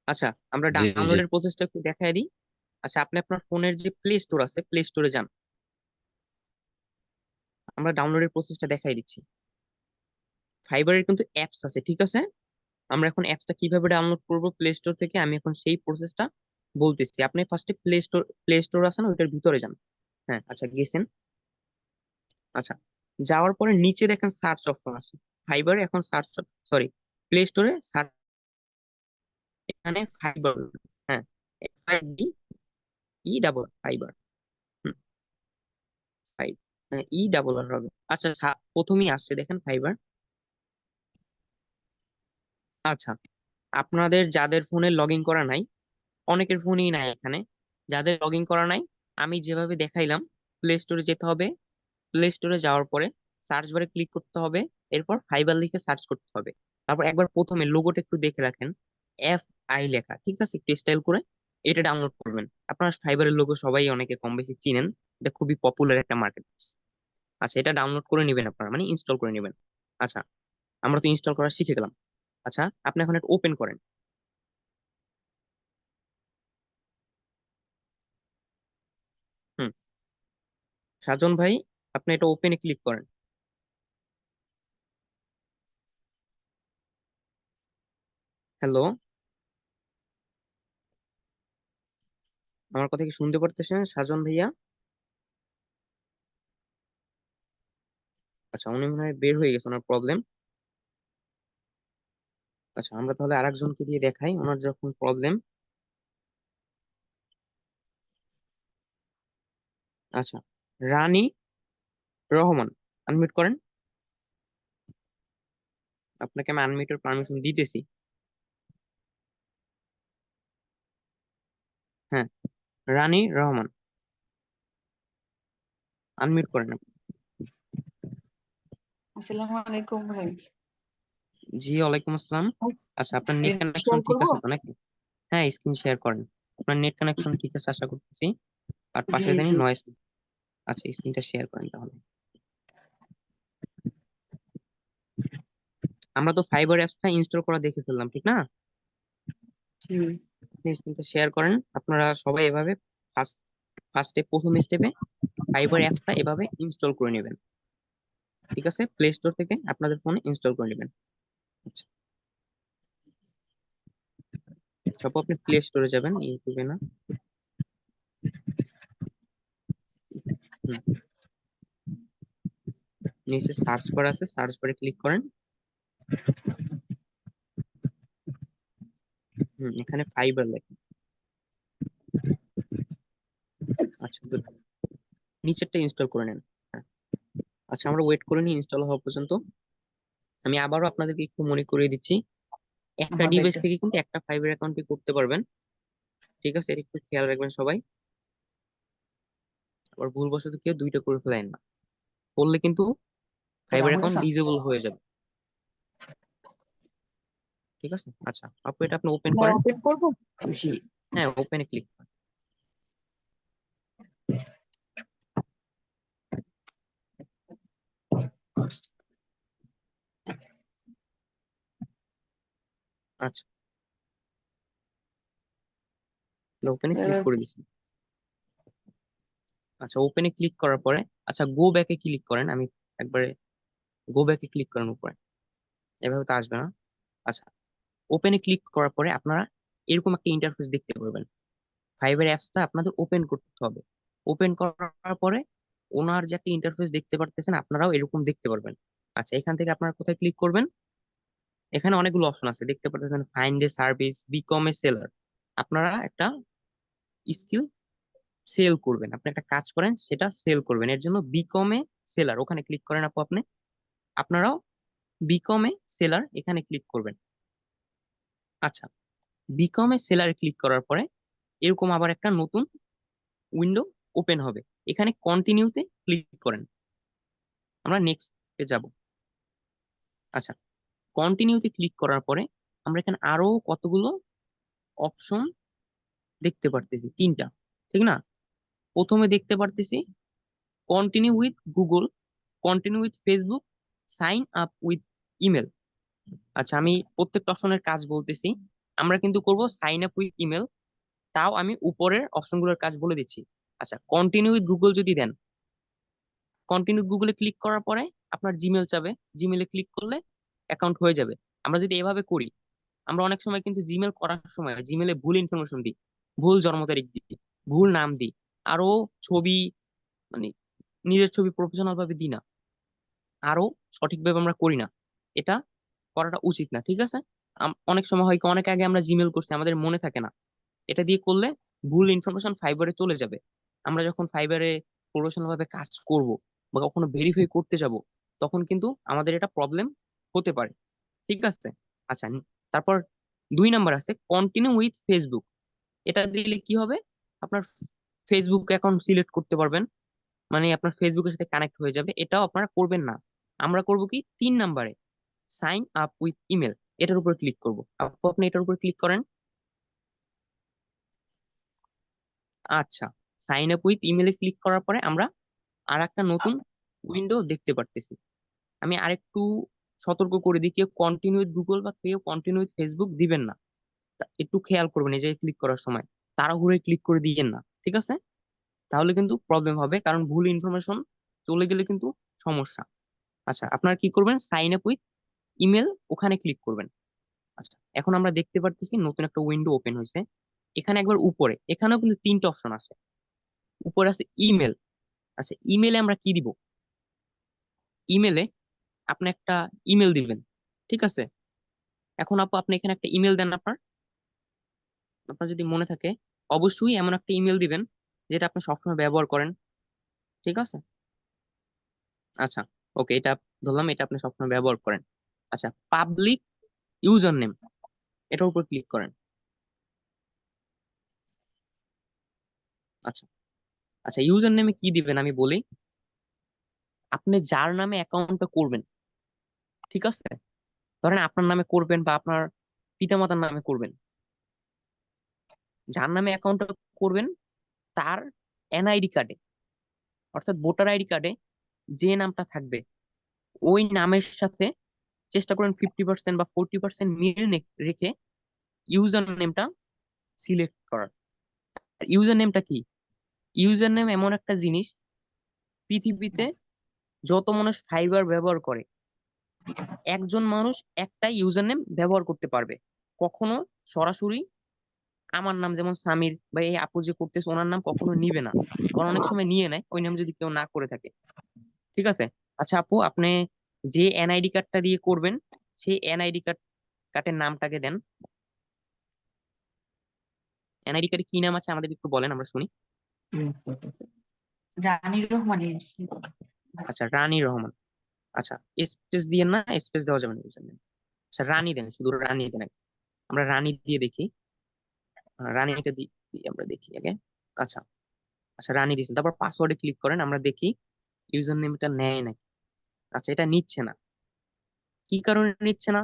আচ্ছা, আমরা জি জি ডাউনলোডের প্রসেসটা একটু দেখাই দিই। আচ্ছা, আপনি আপনার ফোনের যে প্লে স্টোর আছে, প্লে স্টোরে যান, আমরা ডাউনলোডের প্রসেসটা দেখাই দিচ্ছি। ফাইবারের কিন্তু অ্যাপস আছে, ঠিক আছে? আমরা এখন অ্যাপসটা কিভাবে ডাউনলোড করব প্লে স্টোর থেকে, আমি এখন সেই প্রসেসটা বলতেছি। আপনি ফার্স্টে প্লে স্টোর আছে না, ওইটার ভিতরে যান। হ্যাঁ, আচ্ছা গেছেন। আচ্ছা, যাওয়ার পরে নিচে দেখেন সার্চ অপশন আছে, ফাইবারে এখন সার্চ, সরি, প্লে স্টোরে সার্চ, এখানে ফাইবার। হ্যাঁ, ফাইবার, ফাইভ, ই ডাবল আর হবে। আচ্ছা, প্রথমেই আসছে দেখেন ফাইবার। আচ্ছা, আপনাদের যাদের ফোনে লগ ইন করা নাই, অনেকের ফোনই নাই এখানে, যাদের লগ ইন করা নাই, আমি যেভাবে দেখাইলাম, প্লে স্টোরে যেতে হবে, প্লে স্টোরে যাওয়ার পরে সার্চ বারে ক্লিক করতে হবে, এরপর ফাইবার লিখে সার্চ করতে হবে। তারপর একবার প্রথমে লোগোটা একটু দেখে রাখেন, এফ আই লেখা, ঠিক আছে, একটু স্টাইল করে এটা ডাউনলোড করবেন। আপনার ফাইবারের লোগো সবাই অনেকে কম বেশি চিনেন, এটা খুবই পপুলার একটা মার্কেট। আচ্ছা, এটা ডাউনলোড করে নেবেন আপনারা, মানে ইনস্টল করে নেবেন। আচ্ছা, আমরা তো ইনস্টল করা শিখে গেলাম। আচ্ছা, আপনি এখন এটা ওপেন করেন। হুম, সাজন ভাই, আপনি এটা ওপেনে ক্লিক করেন। হ্যালো, আমার কথা কি শুনতে পারতেছেন সাজন ভাইয়া? আচ্ছা, উনি মনে হয় বের হয়ে গেছে, ওনার প্রবলেম। আচ্ছা, আমরা তাহলে আরেকজনকে দিয়ে দেখাই, ওনার যখন প্রবলেম। আচ্ছা, রানী রহমান, আনমিউট করেন, আপনাকে আমি আনমিউটের পারমিশন দিতেছি। হ্যাঁ, রানী রহমান, আনমিউট করেন আপনি। আসসালামু আলাইকুম ভাই। জি, ওয়ালাইকুম আসসালাম। আচ্ছা, আপনার নেট স্ক্রিন কানেকশন শেয়ার ঠিক করব? আছে তো নাকি? হ্যাঁ, স্ক্রিন শেয়ার করেন, আপনার নেট কানেকশন ঠিক আছে আশা করতেছি, আর জি পাশে জানি জি। নয়েজ। আচ্ছা, স্ক্রিনটা শেয়ার করেন তাহলে। আমরা তো ফাইবার অ্যাপসটা ইনস্টল করা দেখে ফেললাম, ঠিক না? জি। আপনি স্ক্রিনটা শেয়ার করেন, আপনারা সবাই এভাবে ফার্স্ট ফার্স্টে প্রথম স্টেপে ফাইবার অ্যাপসটা এভাবে ইনস্টল করে নেবেন। ঠিক আছে, প্লে স্টোর থেকে আপনাদের ফোনে ইনস্টল করে নেবেন। আচ্ছা, সব আপনি প্লে স্টোরে যাবেন, ইউটিউবে না। হুম, নিচে সার্চ বার আছে, সার্চ বারে ক্লিক করেন। এখানে ফাইবার লেখেন। আচ্ছা, good. নিচেরটা ইনস্টল করে নেন। হ্যাঁ, আচ্ছা, আমরা ওয়েট করে নিই ইনস্টল হওয়া পর্যন্ত। আমি আবারও আপনাদেরকে একটু মনে করিয়ে দিচ্ছি, একটা ডিভাইস আমাদেরকে থেকে কিন্তু একটা ফাইবার অ্যাকাউন্টে করতে পারবেন। ঠিক আছে, এটা একটু খেয়াল রাখবেন সবাই, আবার ভুলবশত কেউ দুইটা করে ফেলেন না, করলে কিন্তু fibre Rahul account sir disable হয়ে যাবে। ঠিক আছে, আচ্ছা আপু, এটা আপনি ওপেন আমরা করেন। ওপেন করব? জি। হ্যাঁ, ওপেনে ক্লিক করেন। করছি। আচ্ছা, ওপেনে ক্লিক করে দিচ্ছি। আচ্ছা, ওপেনে ক্লিক করার পরে আচ্ছা গো ব্যাকে ক্লিক করেন। আমি একবারে গো ব্যাকে ক্লিক করেন উপরে, এভাবে তো আসবে না। আচ্ছা, ওপেনে ক্লিক করার পরে আপনারা এরকম একটা ইন্টারফেস দেখতে পারবেন। ফাইবার অ্যাপসটা আপনাদের ওপেন করতে হবে। ওপেন করার পরে ওনার যে একটা ইন্টারফেস দেখতে পারতেছেন, আপনারাও এরকম দেখতে পারবেন। আচ্ছা, এখান থেকে আপনারা কোথায় ক্লিক করবেন? এখানে অনেকগুলো অপশন আছে, দেখতে পারতেছেন find a service, BCom A seller. আপনারা একটা স্কিল সেল করবেন, আপনি একটা কাজ করেন সেটা সেল করবেন, এর জন্য বিকম এ সেলার ওখানে ক্লিক করেন। আপনি আপনারাও বিকম এ সেলার এখানে ক্লিক করবেন। আচ্ছা, বিকম এ সেলার ক্লিক করার পরে এরকম আবার একটা নতুন উইন্ডো ওপেন হবে। এখানে কন্টিনিউতে ক্লিক করেন। আমরা নেক্সট পে যাব। আচ্ছা, কন্টিনিউতে ক্লিক করার পরে আমরা এখানে আরো কতগুলো অপশন দেখতে পারতেছি, তিনটা, ঠিক না? প্রথমে দেখতে পারতেছি continue with Google, continue with Facebook, sign up with email. আচ্ছা, আমি প্রত্যেকটা অপশনের কাজ বলতেছি। আমরা কিন্তু করব সাইন আপ উইথ ইমেল, তাও আমি উপরের অপশনগুলোর কাজ বলে দিচ্ছি। আচ্ছা, কন্টিনিউ উইথ গুগল যদি দেন, কন্টিনিউ গুগলে ক্লিক করার পরে আপনার জিমেল চাবে, জিমেলে ক্লিক করলে অ্যাকাউন্ট হয়ে যাবে। আমরা যদি এভাবে করি, আমরা অনেক সময় কিন্তু জিমেল করার সময় জিমেলে ভুল ইনফরমেশন দিই, ভুল জন্ম তারিখ দিই, ভুল নাম দিই, আরো ছবি, মানে নিজের ছবি প্রফেশনাল ভাবে দিই না, আরো সঠিকভাবে আমরা করি না। এটা করাটা উচিত না, ঠিক আছে? অনেক সময় হয় কি, অনেক আগে আমরা জিমেল করছি, আমাদের মনে থাকে না। এটা দিয়ে করলে ভুল ইনফরমেশন ফাইবারে চলে যাবে। আমরা যখন ফাইবারে প্রফেশনাল ভাবে কাজ করব বা কখনো ভেরিফাই করতে যাব, তখন কিন্তু আমাদের এটা প্রবলেম হতে পারে, ঠিক আছে? আচ্ছা, তারপর 2 নাম্বার আছে কন্টিনিউ উইথ ফেসবুক। এটা দিলে কি হবে? আপনার ফেসবুক অ্যাকাউন্ট সিলেক্ট করতে পারবেন, মানে আপনার ফেসবুকের সাথে কানেক্ট হয়ে যাবে। এটাও আপনারা করবেন না। আমরা করব কি, 3 নাম্বারে সাইন আপ উইথ ইমেল, এটার উপর ক্লিক করব। আপনি এটার উপর ক্লিক করেন। আচ্ছা, সাইন আপ উইথ ইমেলে ক্লিক করার পরে আমরা আর একটা নতুন উইন্ডো দেখতে পারতেছি। আমি আরেকটু সতর্ক করে দিই, কেউ কন্টিনিউ উইথ গুগল বা কেউ কন্টিনিউ উইথ ফেসবুক দিবেন না। একটু খেয়াল করবেন এই যে ক্লিক করার সময় তাড়াহুড়ো ক্লিক করে দিয়েন না, ঠিক আছে? তাহলে কিন্তু প্রবলেম হবে, কারণ ভুল ইনফরমেশন চলে গেলে কিন্তু সমস্যা। আচ্ছা, আপনারা কি করবেন, সাইন আপ উইথ ইমেল ওখানে ক্লিক করবেন। আচ্ছা, এখন আমরা দেখতে পারতেছি নতুন একটা উইন্ডো ওপেন হয়েছে। এখানে একবার উপরে এখানেও কিন্তু 3টা অপশন আছে। উপরে আছে ইমেল। আচ্ছা, ইমেলে আমরা কি দিব? ইমেলে আপনি একটা ইমেল দিবেন, ঠিক আছে? এখন আপনি এখানে একটা ইমেল দেন। আপনার আপনার যদি মনে থাকে, অবশ্যই এমন একটা ইমেল দিবেন যেটা আপনি সবসময় ব্যবহার করেন, ঠিক আছে? আচ্ছা, ওকে, এটা ধরলাম এটা আপনি সবসময় ব্যবহার করেন। আচ্ছা, পাবলিক ইউজার নেম, এটার উপর ক্লিক করেন। আচ্ছা, আচ্ছা, ইউজার নেমে কি দিবেন আমি বলি। আপনি যার নামে অ্যাকাউন্টটা করবেন, ঠিক আছে? ধরেন আপনার নামে করবেন বা আপনার পিতামাতার নামে করবেন, যার নামে অ্যাকাউন্টটা করবেন তার এনআইডি কার্ডে, অর্থাৎ ভোটার আইডি কার্ডে যে নামটা থাকবে ওই নামের সাথে চেষ্টা করেন 50% বা 40% মিল রেখে ইউজার নেমটা সিলেক্ট করার। ইউজার নেমটা কি? ইউজার নেম এমন একটা জিনিস, পৃথিবীতে যত মানুষ ফাইবার ব্যবহার করে, একজন মানুষ একটা ইউজার নেম ব্যবহার করতে পারবে। কখনো সরাসরি আমার নাম যেমন সামির বা এই আপু যে করতেছে ওনার নাম কখনো নিবে না, আবার অনেক সময় নিয়ে নেয় ওই নাম যদি কেউ না করে থাকে, ঠিক আছে? আচ্ছা আপু, আপনি যে এনআইডি কার্ডটা দিয়ে করবেন সেই এনআইডি কার্ডের নামটাকে দেন। এনআইডি কার্ডে কি নাম আছে আমাদের একটু বলেন, আমরা শুনি। রানী রহমান আচ্ছা, রানী রহমান। আচ্ছা, স্পেস দিয়ে না, স্পেস দেওয়া যাবে না বুঝলেন? আচ্ছা, রানী দেন, শুধু রানী দেন। আমরা রানী দিয়ে দেখি। রানীটা দিয়ে আমরা দেখি আগে। আচ্ছা, আচ্ছা, রানী দিয়েছেন, তারপর পাসওয়ার্ডে ক্লিক করেন, আমরা দেখি ইউজার নেমটা নেয় নাকি। আচ্ছা, এটা নিচ্ছে না। কি কারণে নিচ্ছে না?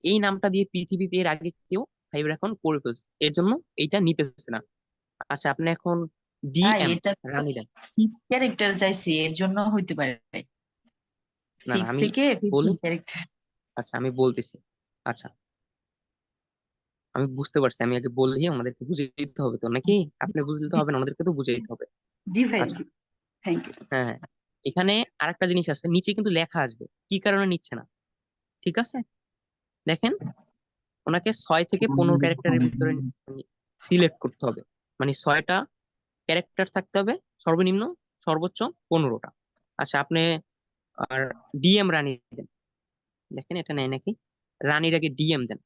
এই নামটা দিয়ে পৃথিবীতে এর আগে কেউ ফাইবার অ্যাকাউন্ট করে ফেলছে, এর জন্য এইটা নিতেছে না। আচ্ছা, আপনি এখন হ্যাঁ, ডিএম এটা তো রানী দেন। ক্যারেক্টার চাইছি, এর জন্য হইতে পারে। না 6 আমি থেকে বলি, 15 ক্যারেক্টার। আচ্ছা আমি বলতেছি। আচ্ছা আমি বুঝতে পারছি, আমি আগে বলি, আমাদেরকে বুঝিয়ে দিতে হবে তো নাকি? আপনি বুঝে দিতে জি হবে না, আমাদেরকে তো বুঝিয়ে দিতে হবে। জি ভাই, আচ্ছা জি, থ্যাংক ইউ। হ্যাঁ হ্যাঁ, এখানে আরেকটা জিনিস আছে, নিচে কিন্তু লেখা আসবে কি কারণে নিচ্ছে না। ঠিক আছে, দেখেন ওনাকে 6 থেকে 15 ক্যারেক্টারের ভিতরে সিলেক্ট করতে হবে, মানে 6টা ক্যারেক্টার থাকতে হবে সর্বনিম্ন, সর্বোচ্চ 15টা। আচ্ছা আপনি আর ডিএম রানী দেন, দেখেন এটা নেয় নাকি, রানীর আগে ডিএম দেন।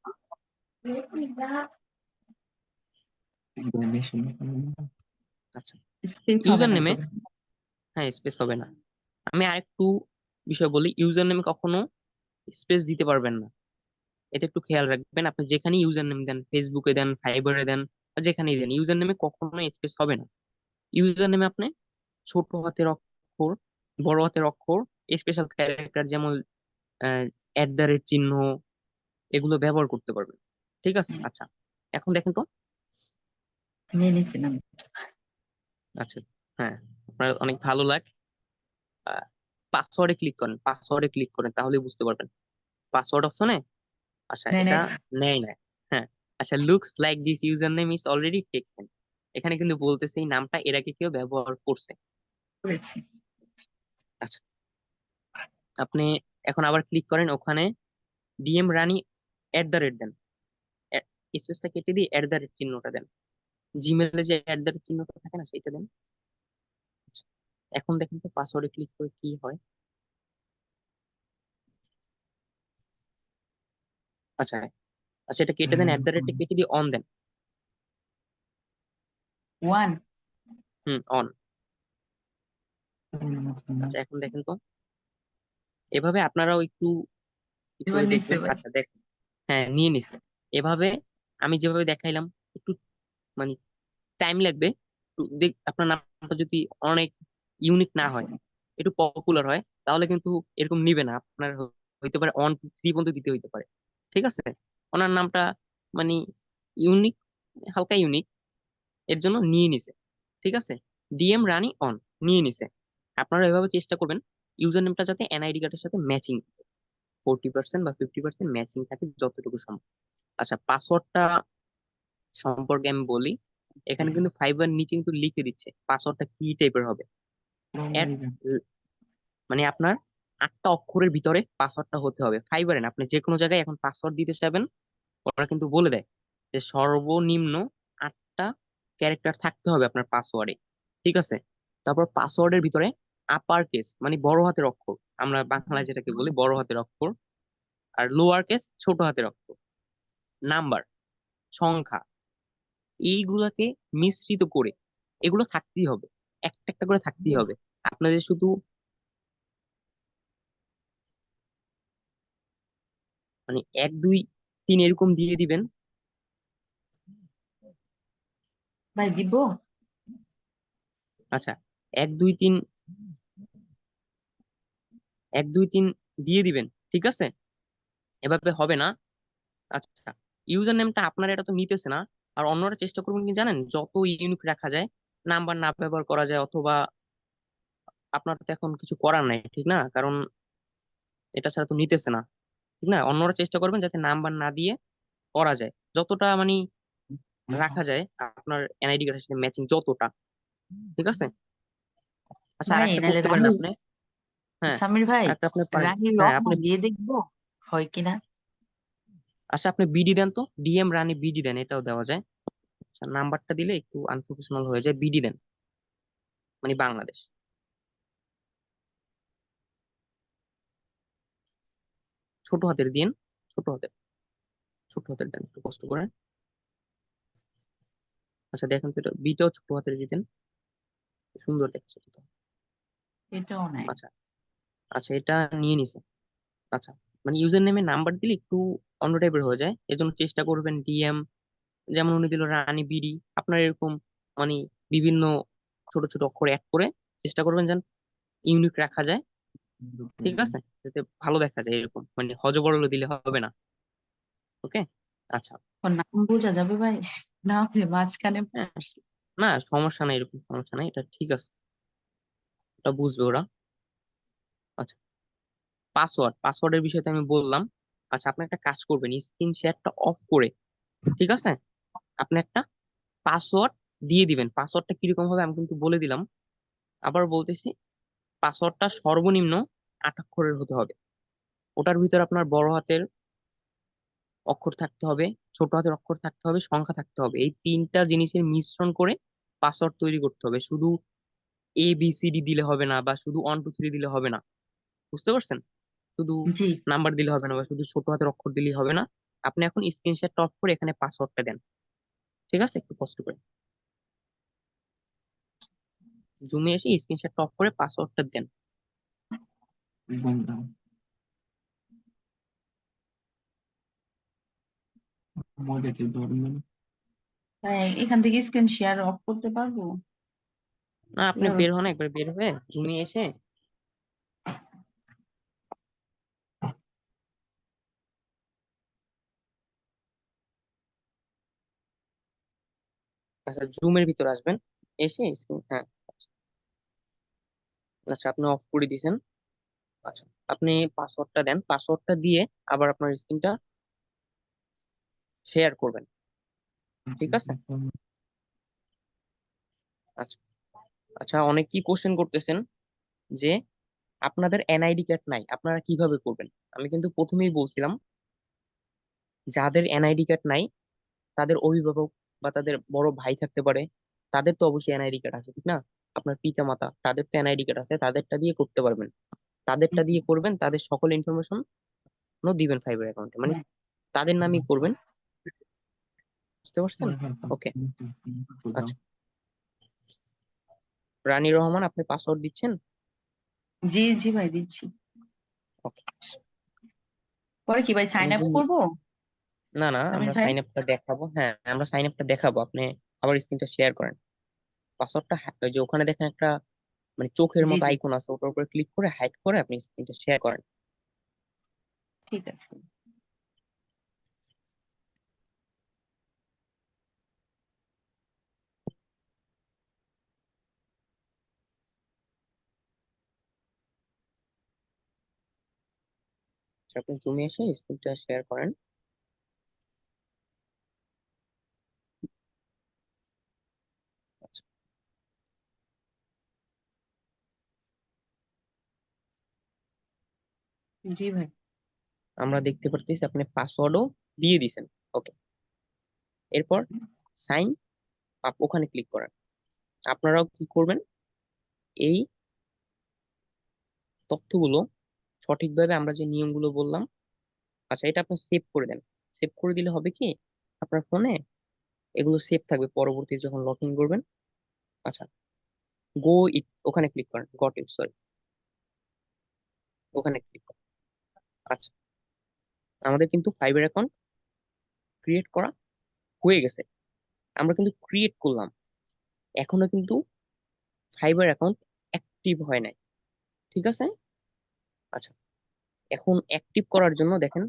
আচ্ছা স্পেস হবে ইউজার না নেমে, তো। হ্যাঁ স্পেস হবে না। আমি আরেকটু বিষয় বলি, ইউজার নেমে কখনো স্পেস দিতে পারবেন না, এটা একটু খেয়াল রাখবেন। আপনি যেখানে ইউজার নেম দেন, ফেসবুকে দেন, ফাইবারে দেন, বা যেখানেই দেন, ইউজার নেমে কখনো স্পেস হবে না। ইউজার নেমে আপনি ছোট হাতের অক্ষর, বড় হাতের অক্ষর, স্পেশাল ক্যারেক্টার যেমন @চিহ্ন, এগুলো ব্যবহার করতে পারবেন। ঠিক আছে, আচ্ছা এখন দেখেন তো। নিয়ে নিছিলাম। আচ্ছা হ্যাঁ, আপনার অনেক ভালো লাগ। পাসওয়ার্ডে ক্লিক করেন, পাসওয়ার্ডে ক্লিক করেন, তাহলে বুঝতে পারবেন। পাসওয়ার্ড অপশনে, আচ্ছা নেই এটা নেই নেয় না। হ্যাঁ, আচ্ছা looks like this user name is already taken, এখানে কিন্তু বলতেছে এই নামটা এর আগে কেউ ব্যবহার করছে। করেছি। আচ্ছা আপনি এখন আবার ক্লিক করেন, ওখানে ডিএম রানী @ দেন, স্পেসটা কেটে দিয়ে @চিহ্নটা দেন, জিমেলে যে @চিহ্নটা থাকে না সেটা দেন। আচ্ছা, এখন দেখেন তো পাসওয়ার্ডে ক্লিক করে কি হয়। আচ্ছা আচ্ছা এটা কেটে দেন, @টা কেটে দিয়ে অন দেন। 1 অন। আচ্ছা এখন দেখেন তো, এভাবে আপনারাও একটু ই এবার করে নিচ্ছে দেখবেন। ভাই। আচ্ছা দেখ, হ্যাঁ নিয়ে নিছে। এভাবে আমি যেভাবে দেখাইলাম, একটু মানে টাইম লাগবে। একটু আপনার নামটা যদি অনেক ইউনিক না হয়, একটু পপুলার হয়, তাহলে কিন্তু এরকম নিবে না আপনার, হইতে পারে 1 2 3 পর্যন্ত দিতে হইতে পারে। ঠিক আছে, ওনার নামটা মানে ইউনিক, হালকা ইউনিক, এর জন্য নিয়ে নিছে। ঠিক আছে, ডিএম রানী অন, নিয়ে নিছে। আপনারা এভাবে চেষ্টা করবেন ইউজার নেমটা যাতে এনআইডি কার্ডের সাথে ম্যাচিং, 40% বা 50% ম্যাচিং থাকে যতটুকু সম্ভব। আচ্ছা পাসওয়ার্ডটা সম্পর্কে আমি বলি, এখানে কিন্তু ফাইবার নিচে কিন্তু লিখে দিচ্ছে পাসওয়ার্ডটা কি টাইপের হবে। এর মানে আপনার 8টা অক্ষরের ভিতরে পাসওয়ার্ডটা হতে হবে। ফাইবারে না, আপনি যে কোনো জায়গায় এখন পাসওয়ার্ড দিতে চাইবেন, ওরা কিন্তু বলে দেয় যে সর্বনিম্ন 8টা ক্যারেক্টার থাকতে হবে আপনার পাসওয়ার্ডে। ঠিক আছে, তারপর পাসওয়ার্ডের ভিতরে আপার কেস মানে বড় হাতের অক্ষর, আমরা বাংলায় যেটাকে বলি বড় হাতের অক্ষর, আর লোয়ার কেস ছোট হাতের অক্ষর, নাম্বার, সংখ্যা, এইগুলাকে মিশ্রিত করে এগুলো থাকতেই হবে, একটা একটা করে থাকতেই হবে। আপনাদের শুধু মানে 1 2 3 এরকম দিয়ে দিবেন। ভাই দিব। আচ্ছা 1 2 3, 1 2 3 দিয়ে দিবেন। ঠিক আছে, এভাবে হবে না। আচ্ছা ইউজার নেমটা আপনার এটা তো নিতেছে না, আর অন্যরা চেষ্টা করবেন কি জানেন, যত ইউনিক রাখা যায়, নাম্বার না ব্যবহার করা যায়, অথবা আপনার তো এখন কিছু করার নাই ঠিক না, কারণ এটা ছাড়া তো নিতেছে না। ঠিক না, অন্যরা চেষ্টা করবেন যাতে নাম্বার না দিয়ে করা যায়, যতটা মানে রাখা যায় আপনার এনআইডি কার্ডের সাথে ম্যাচিং যতটা। ঠিক আছে, আচ্ছা আর ভাই একটা নাহলে করতে পারেন রানী, আপনি। হ্যাঁ সামির ভাই, আরেকটা আপনি পারেন। রানীর হ্যাঁ রহমা আপনি, দিয়ে দেখবো হয় কিনা। আচ্ছা আপনি বিডি দেন তো, ডিএম রানী বিডি দেন, এটাও দেওয়া যায়। আচ্ছা নাম্বারটা দিলে একটু আনপ্রফেশনাল হয়ে যায়, বিডি দেন মানে বাংলাদেশ। ছোট হাতের দিন, ছোট হাতের, ছোট হাতের দেন একটু কষ্ট করে। আচ্ছা দেখেন তো, এটা বিটাও ছোট হাতের দিতেন, সুন্দর দেখছে তো। এটাও নাই। আচ্ছা আচ্ছা এটা নিয়ে নিছে। আচ্ছা মানে ইউজার নেমে নাম্বার দিলে একটু অন্য টাইপের হয়ে যায়, এজন্য চেষ্টা করবেন ডিএম, যেমন উনি দিল রানী বিডি, আপনার এরকম মানে বিভিন্ন ছোট ছোট অক্ষর অ্যাড করে চেষ্টা করবেন যেন ইউনিক রাখা যায়। ঠিক আছে, যাতে ভালো দেখা যায়, এরকম মানে হজবরল দিলে হবে না। ওকে আচ্ছা। ওর নাম বোঝা যাবে ভাই, নাম যে মাঝখানে হ্যাঁ পড়ছে। না সমস্যা নাই, এরকম সমস্যা নাই, এটা ঠিক আছে, এটা বুঝবে ওরা। আচ্ছা পাসওয়ার্ডের বিষয়টা আমি বললাম। আচ্ছা, আপনি একটা কাজ করবেন, স্ক্রিন শেয়ারটা অফ করে, ঠিক আছে, আপনি একটা পাসওয়ার্ড দিয়ে দিবেন। পাসওয়ার্ডটা কিরকম হবে আমি কিন্তু বলে দিলাম, আবার বলতেছি, পাসওয়ার্ডটা সর্বনিম্ন 8 অক্ষরের হতে হবে। ওটার ভিতরে আপনার বড় হাতের অক্ষর থাকতে হবে, ছোট হাতের অক্ষর থাকতে হবে, সংখ্যা থাকতে হবে। এই তিনটা জিনিসের মিশ্রণ করে পাসওয়ার্ড তৈরি করতে হবে। শুধু ABCD দিলে হবে না, বা শুধু 1 2 3 দিলে হবে না, বুঝতে পারছেন? শুধু জি। নাম্বার দিলে হবে না, বা শুধু ছোট হাতের অক্ষর দিলেই হবে না। আপনি এখন স্ক্রিনশটটা অফ করে এখানে পাসওয়ার্ডটা দেন, ঠিক আছে? একটু কষ্ট করে জুমে এসে স্ক্রিনশটটা অফ করে পাসওয়ার্ডটা দেন। এখান থেকে স্ক্রিন শেয়ার অফ করতে পারবো? না, আপনি কিভাবে? বের হন, একবার বের হয়ে জুমে এসে আচ্ছা জুমের ভিতর আসবেন, এসে স্ক্রিন, হ্যাঁ, আচ্ছা আচ্ছা, আপনি অফ করে দিয়েছেন। আচ্ছা, আপনি পাসওয়ার্ডটা দেন, পাসওয়ার্ডটা দিয়ে আবার আপনার স্ক্রিনটা শেয়ার করবেন, ঠিক আছে? আচ্ছা আচ্ছা, অনেক কি কোশ্চেন করতেছেন যে আপনাদের NID কার্ড নাই, আপনারা কিভাবে করবেন? আমি কিন্তু প্রথমেই বলছিলাম, যাদের NID কার্ড নাই তাদের অভিভাবক বা তাদের বড় ভাই থাকতে পারে, তাদের তো অবশ্যই NID কার্ড আছে, ঠিক না? আপনার পিতা মাতা, তাদের তো NID কার্ড আছে, তাদেরটা দিয়ে করতে পারবেন। তাদেরটা দিয়ে করবেন, তাদের সকল ইনফরমেশন দিবেন ফাইবার অ্যাকাউন্টে, মানে তাদের নামই করবেন, বুঝতে পারছেন? ওকে, আচ্ছা, রানী রহমান, আপনি পাসওয়ার্ড দিচ্ছেন? জি জি ভাই, দিচ্ছি। ওকে, পরে কি ভাই সাইন আমি আপ যে, করবো? না না, সামির আমরা ভাই। সাইন আপটা দেখাবো, হ্যাঁ আমরা সাইন আপটা দেখাবো, আপনি আবার স্ক্রিনটা শেয়ার করেন। পাসওয়ার্ডটা ওই যে ওখানে দেখেন একটা মানে চোখের জি মতো জি, আইকন আছে, ওটার উপরে ক্লিক করে হাইড করে আপনি স্ক্রিনটা শেয়ার করেন। ঠিক আছে। আচ্ছা, আপনি জুমে এসে স্ক্রিনটা শেয়ার করেন। আচ্ছা, জি ভাই। আমরা দেখতে পারতেছি আপনি পাসওয়ার্ডও দিয়ে দিছেন। ওকে, এরপর সাইন আপ ওখানে ক্লিক করেন। আপনারাও কি করবেন, এই তথ্যগুলো সঠিকভাবে আমরা যে নিয়মগুলো বললাম, আচ্ছা এটা আপনি সেভ করে দেন। সেভ করে দিলে হবে কি, আপনার ফোনে এগুলো সেভ থাকবে, পরবর্তী যখন লগ ইন করবেন। আচ্ছা, গো ইট ওখানে ক্লিক করেন, গট ইট সরি, ওখানে ক্লিক করেন। আচ্ছা, আমাদের কিন্তু ফাইবার অ্যাকাউন্ট ক্রিয়েট করা হয়ে গেছে। আমরা কিন্তু ক্রিয়েট করলাম, এখনো কিন্তু ফাইবার অ্যাকাউন্ট অ্যাক্টিভ হয় নাই, ঠিক আছে? আচ্ছা, এখন অ্যাক্টিভ করার জন্য দেখেন,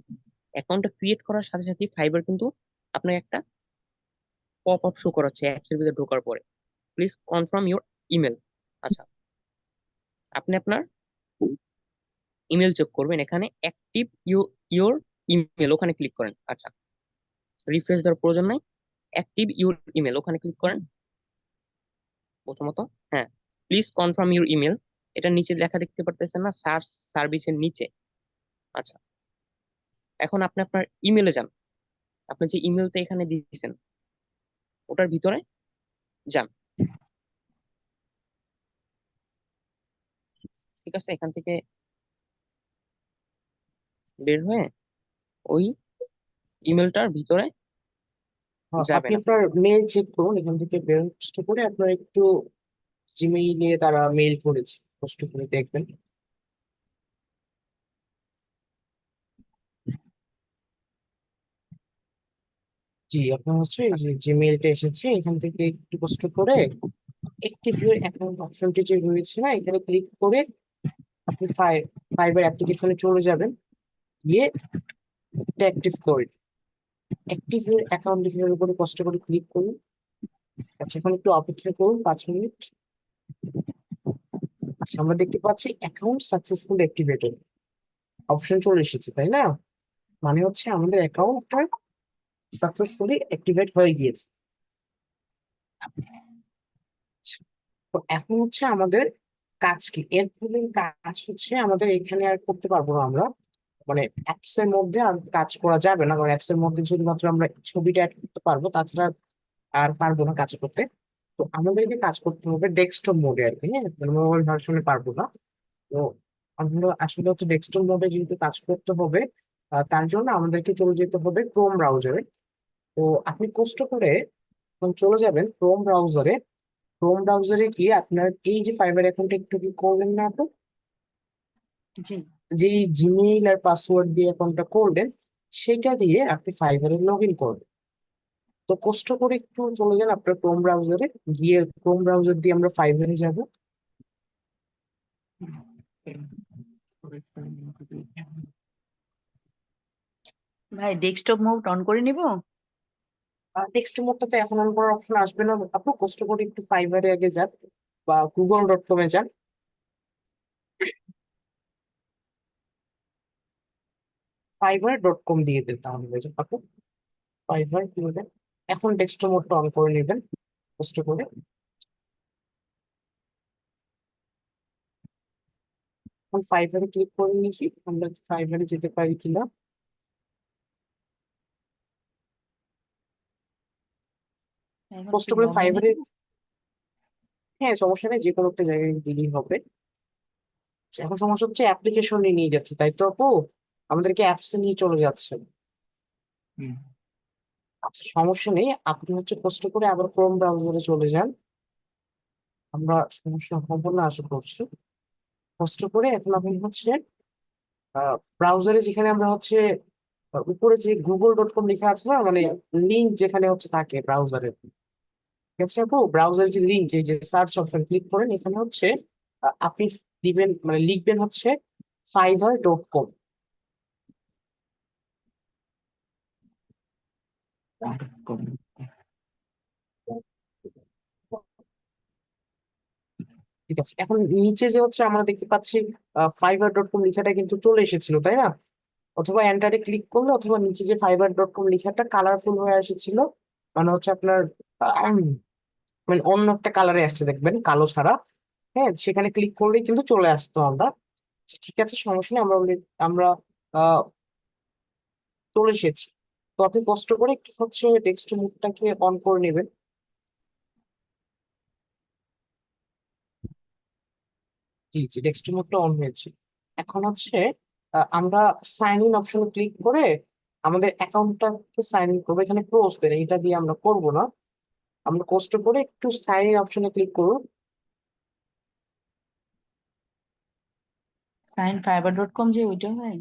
অ্যাকাউন্টটা ক্রিয়েট করার সাথে সাথে ফাইবার কিন্তু আপনাকে একটা পপ আপ শো করাচ্ছে অ্যাপস এর ভিতরে ঢোকার পরে, প্লিজ কনফার্ম ইউর ইমেল। আচ্ছা, আপনি আপনার ইমেল চেক করবেন, এখানে অ্যাক্টিভ ইউর ইমেল ওখানে ক্লিক করেন। আচ্ছা, রিফ্রেশ দেওয়ার প্রয়োজন নাই, অ্যাক্টিভ ইউর ইমেল ওখানে ক্লিক করেন প্রথমত। হ্যাঁ, প্লিজ কনফার্ম ইউর ইমেল, এটা নিচে লেখা দেখতে পারতেছেন না, সার্চ সার্ভিসের নিচে। আচ্ছা, এখন আপনি আপনার ইমেলে যান, আপনি যে ইমেলটা এখানে দিয়েছেন ওটার ভিতরে যান, ঠিক আছে? এখান থেকে বের হয়ে ওই ইমেলটার ভিতরে আপনি যাবেন আপনি। আপনার মেল চেক করুন, এখান থেকে বের কষ্ট করে আপনার একটু জিমেইলে তারা মেইল করেছে, কষ্ট করে দেখবেন। জি, আপনার হচ্ছে এই যে জিমেইলটা এসেছে, এখান থেকে একটু কষ্ট করে অ্যাক্টিভ ইউর অ্যাকাউন্ট অপশনটি যে রয়েছে না, এখানে ক্লিক করে আপনি ফাইবার অ্যাপ্লিকেশনে চলে যাবেন, গিয়ে এটা অ্যাক্টিভ করে অ্যাক্টিভ ইউর অ্যাকাউন্ট এর উপরে কষ্ট করে ক্লিক করুন। আচ্ছা, এখন একটু অপেক্ষা করুন 5 মিনিট। আচ্ছা, আমরা দেখতে পাচ্ছি অ্যাকাউন্ট সাকসেসফুল অ্যাক্টিভেটেড। অপশন চলে এসেছে, তাই না? মানে হচ্ছে আমাদের অ্যাকাউন্টটা সাকসেসফুলি অ্যাক্টিভেট হয়ে গিয়েছে। তো এখন হচ্ছে আমাদের কাজ কি, এর ফলে কাজ হচ্ছে আমাদের এখানে আর করতে পারবো না আমরা, মানে অ্যাপস এর মধ্যে আর কাজ করা যাবে না, কারণ অ্যাপস এর মধ্যে শুধুমাত্র আমরা ছবিটা অ্যাড করতে পারবো, তাছাড়া আর পারবো না কাজ করতে। তো আমাদেরকে কাজ করতে হবে ডেস্কটপ মোডে আর কি, হ্যাঁ, মোবাইল ভার্সনে পারবো না। তো আমরা আসলে হচ্ছে ডেস্কটপ মোডে যেহেতু কাজ করতে হবে, তার জন্য আমাদেরকে চলে যেতে হবে ক্রোম ব্রাউজারে। তো আপনি কষ্ট করে এখন চলে যাবেন ক্রোম ব্রাউজারে। ক্রোম ব্রাউজারে গিয়ে আপনার এই যে ফাইবার অ্যাকাউন্টে একটু কি করলেন না আপু, জি। যে জিমেইল আর পাসওয়ার্ড দিয়ে অ্যাকাউন্টটা করলেন, সেটা দিয়ে আপনি ফাইবারে লগ ইন করবেন। তো কষ্ট করে একটু চলে যান আপনার ক্রোম ব্রাউজারে, গিয়ে ক্রোম ব্রাউজার দিয়ে আমরা ফাইবারে যাব। ভাই ডেস্কটপ মোড অন করে নিব? টেক্সট মোডটাতে এখন অন করার অপশন আসবে না আপু, কষ্ট করে একটু ফাইবারে আগে যান বা google.com-এ যান। fiverr.com দিয়ে দেন, তাহলে হয়ে যাবে আপু। ফাইবার দিয়ে দেন, এখন ডেস্কটপ মোডটা অন করে নেবেন কষ্ট করে। এখন ফাইবারে ক্লিক করে নিয়েছি, আমরা ফাইবারে যেতে পারি কিনা। এখন কষ্ট কি করে লগ ইন? ফাইবারে, হ্যাঁ সমস্যা নেই, যে কোনো একটা জায়গায় দিলেই হবে। এখন সমস্যা হচ্ছে অ্যাপ্লিকেশনে নিয়ে যাচ্ছে, তাই তো আপু, আমাদেরকে অ্যাপসে নিয়ে চলে যাচ্ছে। আচ্ছা সমস্যা নেই, আপনি হচ্ছে কষ্ট করে আবার ক্রোম ব্রাউজারে চলে যান, আমরা সমস্যা হবো না আশা করছি। কষ্ট করে এখন আপনি হচ্ছে ব্রাউজারে যেখানে আমরা হচ্ছে উপরে যে google.com লেখা আছে না, মানে লিঙ্ক যেখানে হচ্ছে থাকে ব্রাউজারে, ঠিক আছে আপু, ব্রাউজার যে লিঙ্ক, এই যে সার্চ অপশন ক্লিক করেন, এখানে হচ্ছে আপনি দিবেন, মানে লিখবেন হচ্ছে fiverr.com। ঠিক আছে, এখন নিচে যে হচ্ছে আমরা দেখতে পাচ্ছি fiverr.com লেখাটা কিন্তু চলে এসেছিল, তাই না? অথবা এন্টারে ক্লিক করলে, অথবা নিচে যে fiverr.com লেখাটা কালারফুল হয়ে এসেছিল, মানে হচ্ছে আপনার আহ, মানে অন্য একটা কালারে আসছে দেখবেন, কালো ছাড়া, হ্যাঁ, সেখানে ক্লিক করলেই কিন্তু চলে আসতো আমরা। আচ্ছা, ঠিক আছে সমস্যা নেই, আমরা আহ চলে এসেছি। তো আপনি কষ্ট করে একটু হচ্ছে ডেস্কটপ মোডটাকে অন করে নেবেন। জি জি, ডেস্কটপ মোডটা অন হয়েছে। এখন হচ্ছে আমরা সাইন ইন অপশনে ক্লিক করে আমাদের অ্যাকাউন্টটাকে সাইন ইন করবো, এখানে ক্লোজ দেন, এটা দিয়ে আমরা করব না। আমরা কষ্ট করে একটু সাইন ইন অপশনে ক্লিক করুন। সাইন যে ওইটা হয়?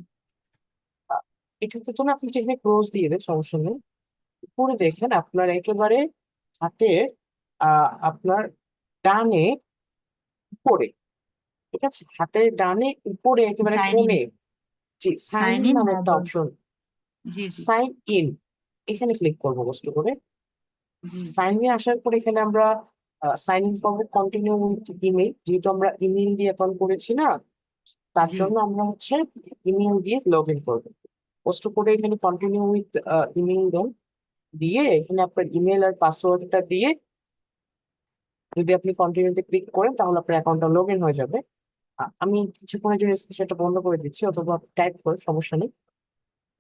আহ, এটাতে তো না, আপনি যেখানে ক্লোজ দিয়ে দেন সমস্যা নেই। উপরে দেখেন আপনার একেবারে হাতের আপনার ডানে উপরে, ঠিক আছে, হাতের ডানে উপরে একেবারে সাইন ইন। কোণে, জি সাইন সাইন ইন ইন নামে না একটা অপশন, জি জি সাইন ইন, এখানে ক্লিক করবো কষ্ট করে। জি। সাইন ইন আসার পর এখানে আমরা সাইন ইন করবো কন্টিনিউ উইথ ইমেল, যেহেতু আমরা ইমেল দিয়ে অ্যাকাউন্ট করেছি না, তার জি জন্য আমরা হচ্ছে ইমেল দিয়ে লগ ইন করবো। কষ্ট করে এখানে কন্টিনিউ উইথ ইমেল দেন, দিয়ে এখানে আপনার ইমেল আর পাসওয়ার্ডটা দিয়ে যদি আপনি কন্টিনিউতে ক্লিক করেন, তাহলে আপনার অ্যাকাউন্টটা লগ ইন হয়ে যাবে। আমি কিছুক্ষণের জন্য সেটা বন্ধ করে দিচ্ছি, অথবা টাইপ করে, সমস্যা নেই।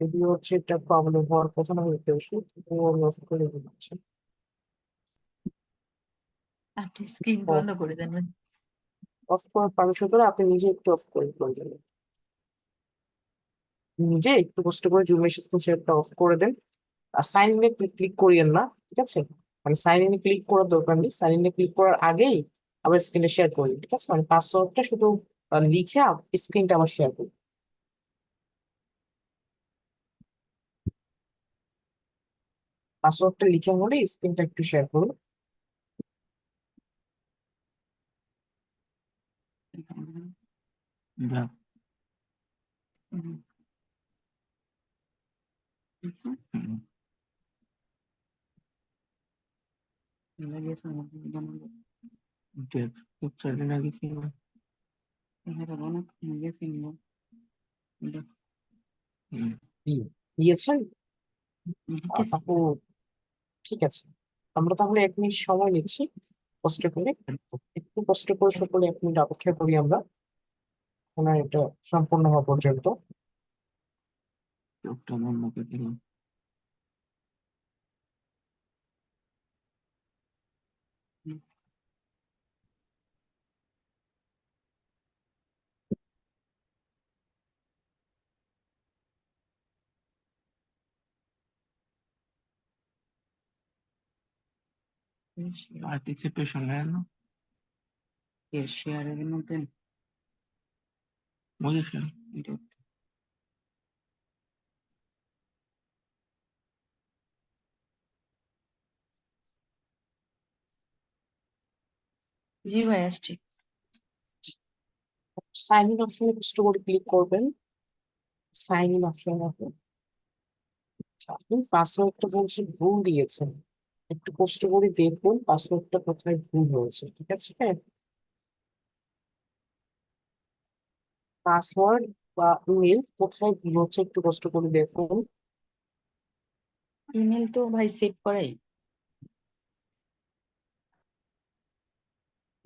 যদিও হচ্ছে এটা প্রবলেম হওয়ার কথা না হইতে ওষুধ, তো আমি অফ করে দিচ্ছি। আপনি স্ক্রিন বন্ধ করে দেন। অফ করার পারমিশন করে আপনি নিজে একটু অফ করে প্রয়োজন, নিজে একটু কষ্ট করে জুম এসেছেন সেটা অফ করে দেন। আর সাইন ইনে ক্লিক করিয়েন না, ঠিক আছে, মানে সাইন ইনে ক্লিক করার দরকার নেই, সাইন ইনে ক্লিক করার আগেই আবার স্ক্রিনটা শেয়ার করি, ঠিক আছে, মানে পাসওয়ার্ডটা শুধু লিখে স্ক্রিনটা আবার শেয়ার করি। পাসওয়ার্ডটা লিখে হলে স্ক্রিনটা একটু শেয়ার করুন। জি, দিয়েছেন? দিতেছি। আপু ঠিক আছে, আমরা তাহলে 1 মিনিট সময় নিচ্ছি কষ্ট করে, একটু কষ্ট করে সকলে 1 মিনিট অপেক্ষা করি আমরা ওনার এটা সম্পূর্ণ হওয়া পর্যন্ত। পার্টিসিপেশন है ना শেয়ারের মধ্যে বুঝেছেন এটা জি ভাই আসছি। সাইন ইন অপশনে কষ্ট করে ক্লিক করবেন, সাইন ইন অপশন হবে। আপনি পাসওয়ার্ডটা বলছেন ভুল দিয়েছেন, একটু কষ্ট করে দেখুন পাসওয়ার্ডটা কোথায় ভুল হয়েছে, ঠিক আছে? পাসওয়ার্ড বা ইমেল কোথায় ভুল হচ্ছে একটু কষ্ট করে দেখুন। ইমেল তো ভাই সেভ করাই।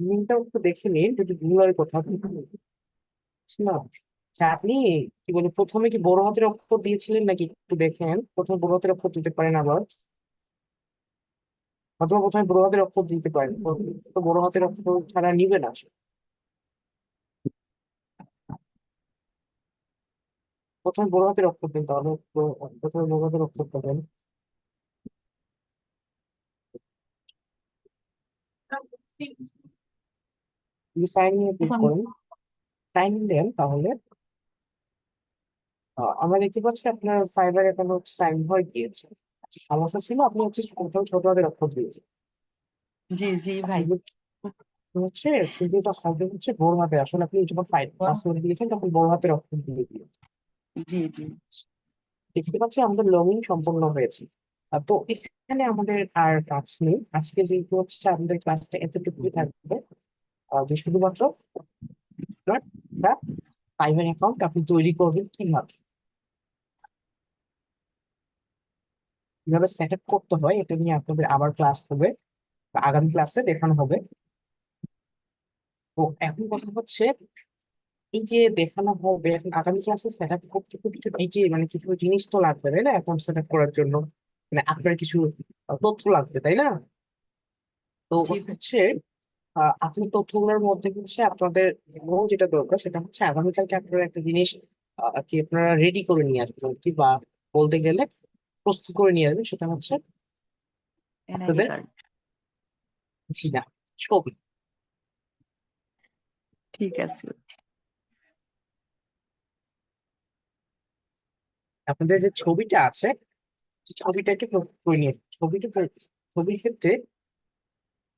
ইমেলটা একটু দেখে নিন যদি ভুল হয় কোথাও না। আচ্ছা, আপনি কি বলে প্রথমে কি বড় হাতের অক্ষর দিয়েছিলেন নাকি একটু দেখেন, প্রথমে বড় হাতের অক্ষর দিতে পারেন আবার, অথবা প্রথমে বড় হাতের অক্ষর দিতে পারেন, তো বড় হাতের অক্ষর ছাড়া নিবে না। প্রথমে বড় হাতের অক্ষর দিন, তাহলে প্রথমে বড় হাতের অক্ষর পাবেন। যদি সাইন ইন ক্লিক এখন করেন, সাইন ইন দেন, তাহলে আমরা দেখতে পাচ্ছি আপনার ফাইবার অ্যাকাউন্ট সাইন হয়ে গিয়েছে। আচ্ছা, সমস্যা ছিল আপনি হচ্ছে প্রথমে ছোট হাতের অক্ষর দিয়েছেন, জি জি ভাই। কিন্তু হচ্ছে কিন্তু এটা হবে হচ্ছে বড় হাতে, আসলে আপনি যখন পাসওয়ার্ড দিয়েছেন তখন বড় হাতের অক্ষর দিয়ে দিয়েছেন। জি জি। দেখতে পাচ্ছি আমাদের লগ ইন সম্পূর্ণ হয়েছে। তো এখানে আমাদের আর কাজ নেই আজকে, যেহেতু হচ্ছে আমাদের ক্লাসটা এতটুকুই থাকবে, যে শুধুমাত্র আপনার একটা ফাইবার অ্যাকাউন্ট আপনি তৈরি করবেন কিভাবে, কিভাবে সেট আপ করতে হয় এটা নিয়ে আপনাদের আবার ক্লাস হবে বা আগামী ক্লাসে দেখানো হবে। তো এখন কথা হচ্ছে এই যে দেখানো হবে, এখন আগামী ক্লাসে সেট আপ করতে তো কিছু এই যে মানে কিছু জিনিস তো লাগবে তাই না অ্যাকাউন্ট সেট আপ করার জন্য, মানে আপনার কিছু তথ্য লাগবে তাই না? তো জি কথা হচ্ছে আপনি তথ্যগুলোর মধ্যে হচ্ছে আপনাদের মূল যেটা দরকার সেটা হচ্ছে আগামীকালকে আপনারা একটা জিনিস আর কি আপনারা রেডি করে নিয়ে আসবেন আর কি, বা বলতে গেলে প্রস্তুত করে নিয়ে আসবেন, সেটা হচ্ছে এনআইডি আপনাদের কার্ড। জি না ছবি। ঠিক আছে। আপনাদের যে ছবিটা আছে সেই ছবিটাকে প্রস্তুত করে নিয়ে ছবির ক্ষেত্রে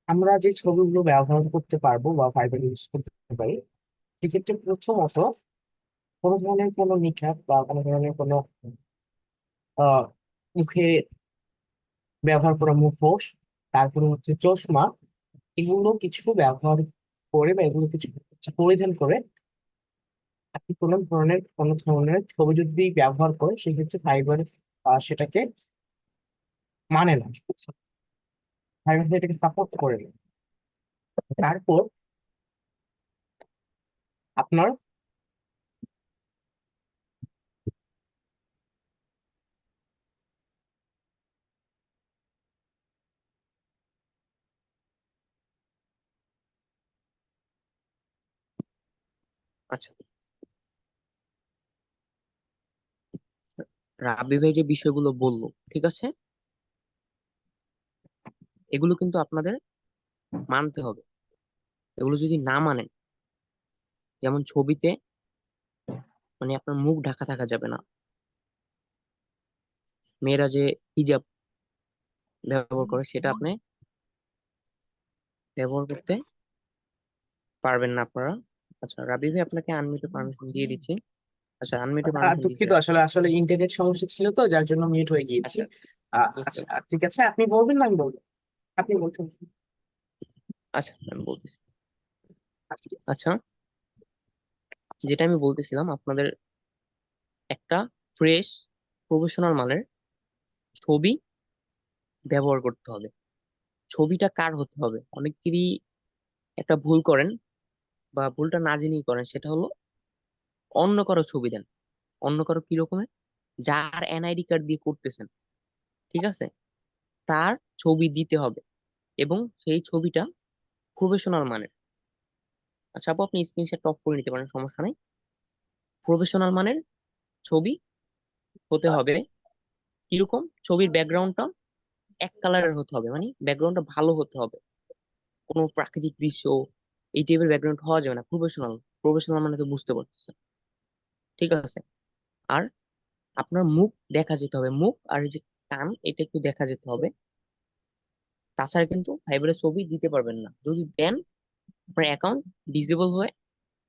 আমরা যে ছবিগুলো ব্যবহার করতে পারবো বা ফাইবার ইউজ করতে পারি, সেক্ষেত্রে প্রথমত কোনো ধরনের কোনো নিখাত বা কোনো ধরনের কোনো আহ মুখে ব্যবহার করা মুখোশ, তারপরে হচ্ছে চশমা, এগুলো কিছু ব্যবহার করে বা এগুলো কিছু হচ্ছে পরিধান করে আপনি কোনো ধরনের ছবি যদি ব্যবহার করে সেক্ষেত্রে ফাইবার সেটাকে মানে না, ফাইবার সেটাকে সাপোর্ট করে না। তারপর আপনার আচ্ছা, রাবি ভাই যে বিষয়গুলো বললো ঠিক আছে, এগুলো কিন্তু আপনাদের মানতে হবে। এগুলো যদি না মানেন, যেমন ছবিতে মানে আপনার মুখ ঢাকা থাকা যাবে না, মেয়েরা যে হিজাব ব্যবহার করে সেটা আপনি ব্যবহার করতে পারবেন না আপনারা। আচ্ছা রাবি ভাই আপনাকে আনমিউটের পারমিশন দিয়ে দিচ্ছি। আচ্ছা আনমিউটের পারমিশন দিয়েছি দুঃখিত, আসলে আসলে ইন্টারনেট সমস্যা ছিল তো যার জন্য মিউট হয়ে গিয়েছি। আচ্ছা বুঝতে আচ্ছা, পারছি। ঠিক আছে, আপনি বলবেন না আমি বলবো? আপনি বলছেন। আচ্ছা আমি বলতেছি। আচ্ছা, আচ্ছা যেটা আমি বলতেছিলাম, আপনাদের একটা ফ্রেশ প্রফেশনাল মানের ছবি ব্যবহার করতে হবে। ছবিটা কার হতে হবে? অনেকেরই একটা ভুল করেন বা ভুলটা না জেনেই করেন, সেটা হলো অন্য কারো ছবি দেন। অন্য কারো কি রকমের? যার এনআইডি কার্ড দিয়ে করতেছেন, ঠিক আছে, তার ছবি দিতে হবে এবং সেই ছবিটা প্রফেশনাল মানের। আচ্ছা আপু, আপনি স্ক্রিনশট অফ করে নিতে পারেন, সমস্যা নাই। প্রফেশনাল মানের ছবি হতে হবে। কিরকম? ছবির ব্যাকগ্রাউন্ডটা এক কালারের হতে হবে, মানে ব্যাকগ্রাউন্ডটা ভালো হতে হবে। কোনো প্রাকৃতিক দৃশ্য এই টাইপের ব্যাকগ্রাউন্ড হওয়া যাবে না। প্রফেশনাল, প্রফেশনাল মানে তো বুঝতে পারতেছেন, ঠিক আছে। আর আপনার মুখ দেখা যেতে হবে, মুখ আর এই যে কান, এটা একটু দেখা যেতে হবে। তাছাড়া কিন্তু ফাইবারের ছবি দিতে পারবেন না। যদি দেন আপনার অ্যাকাউন্ট ডিসেবল হয়ে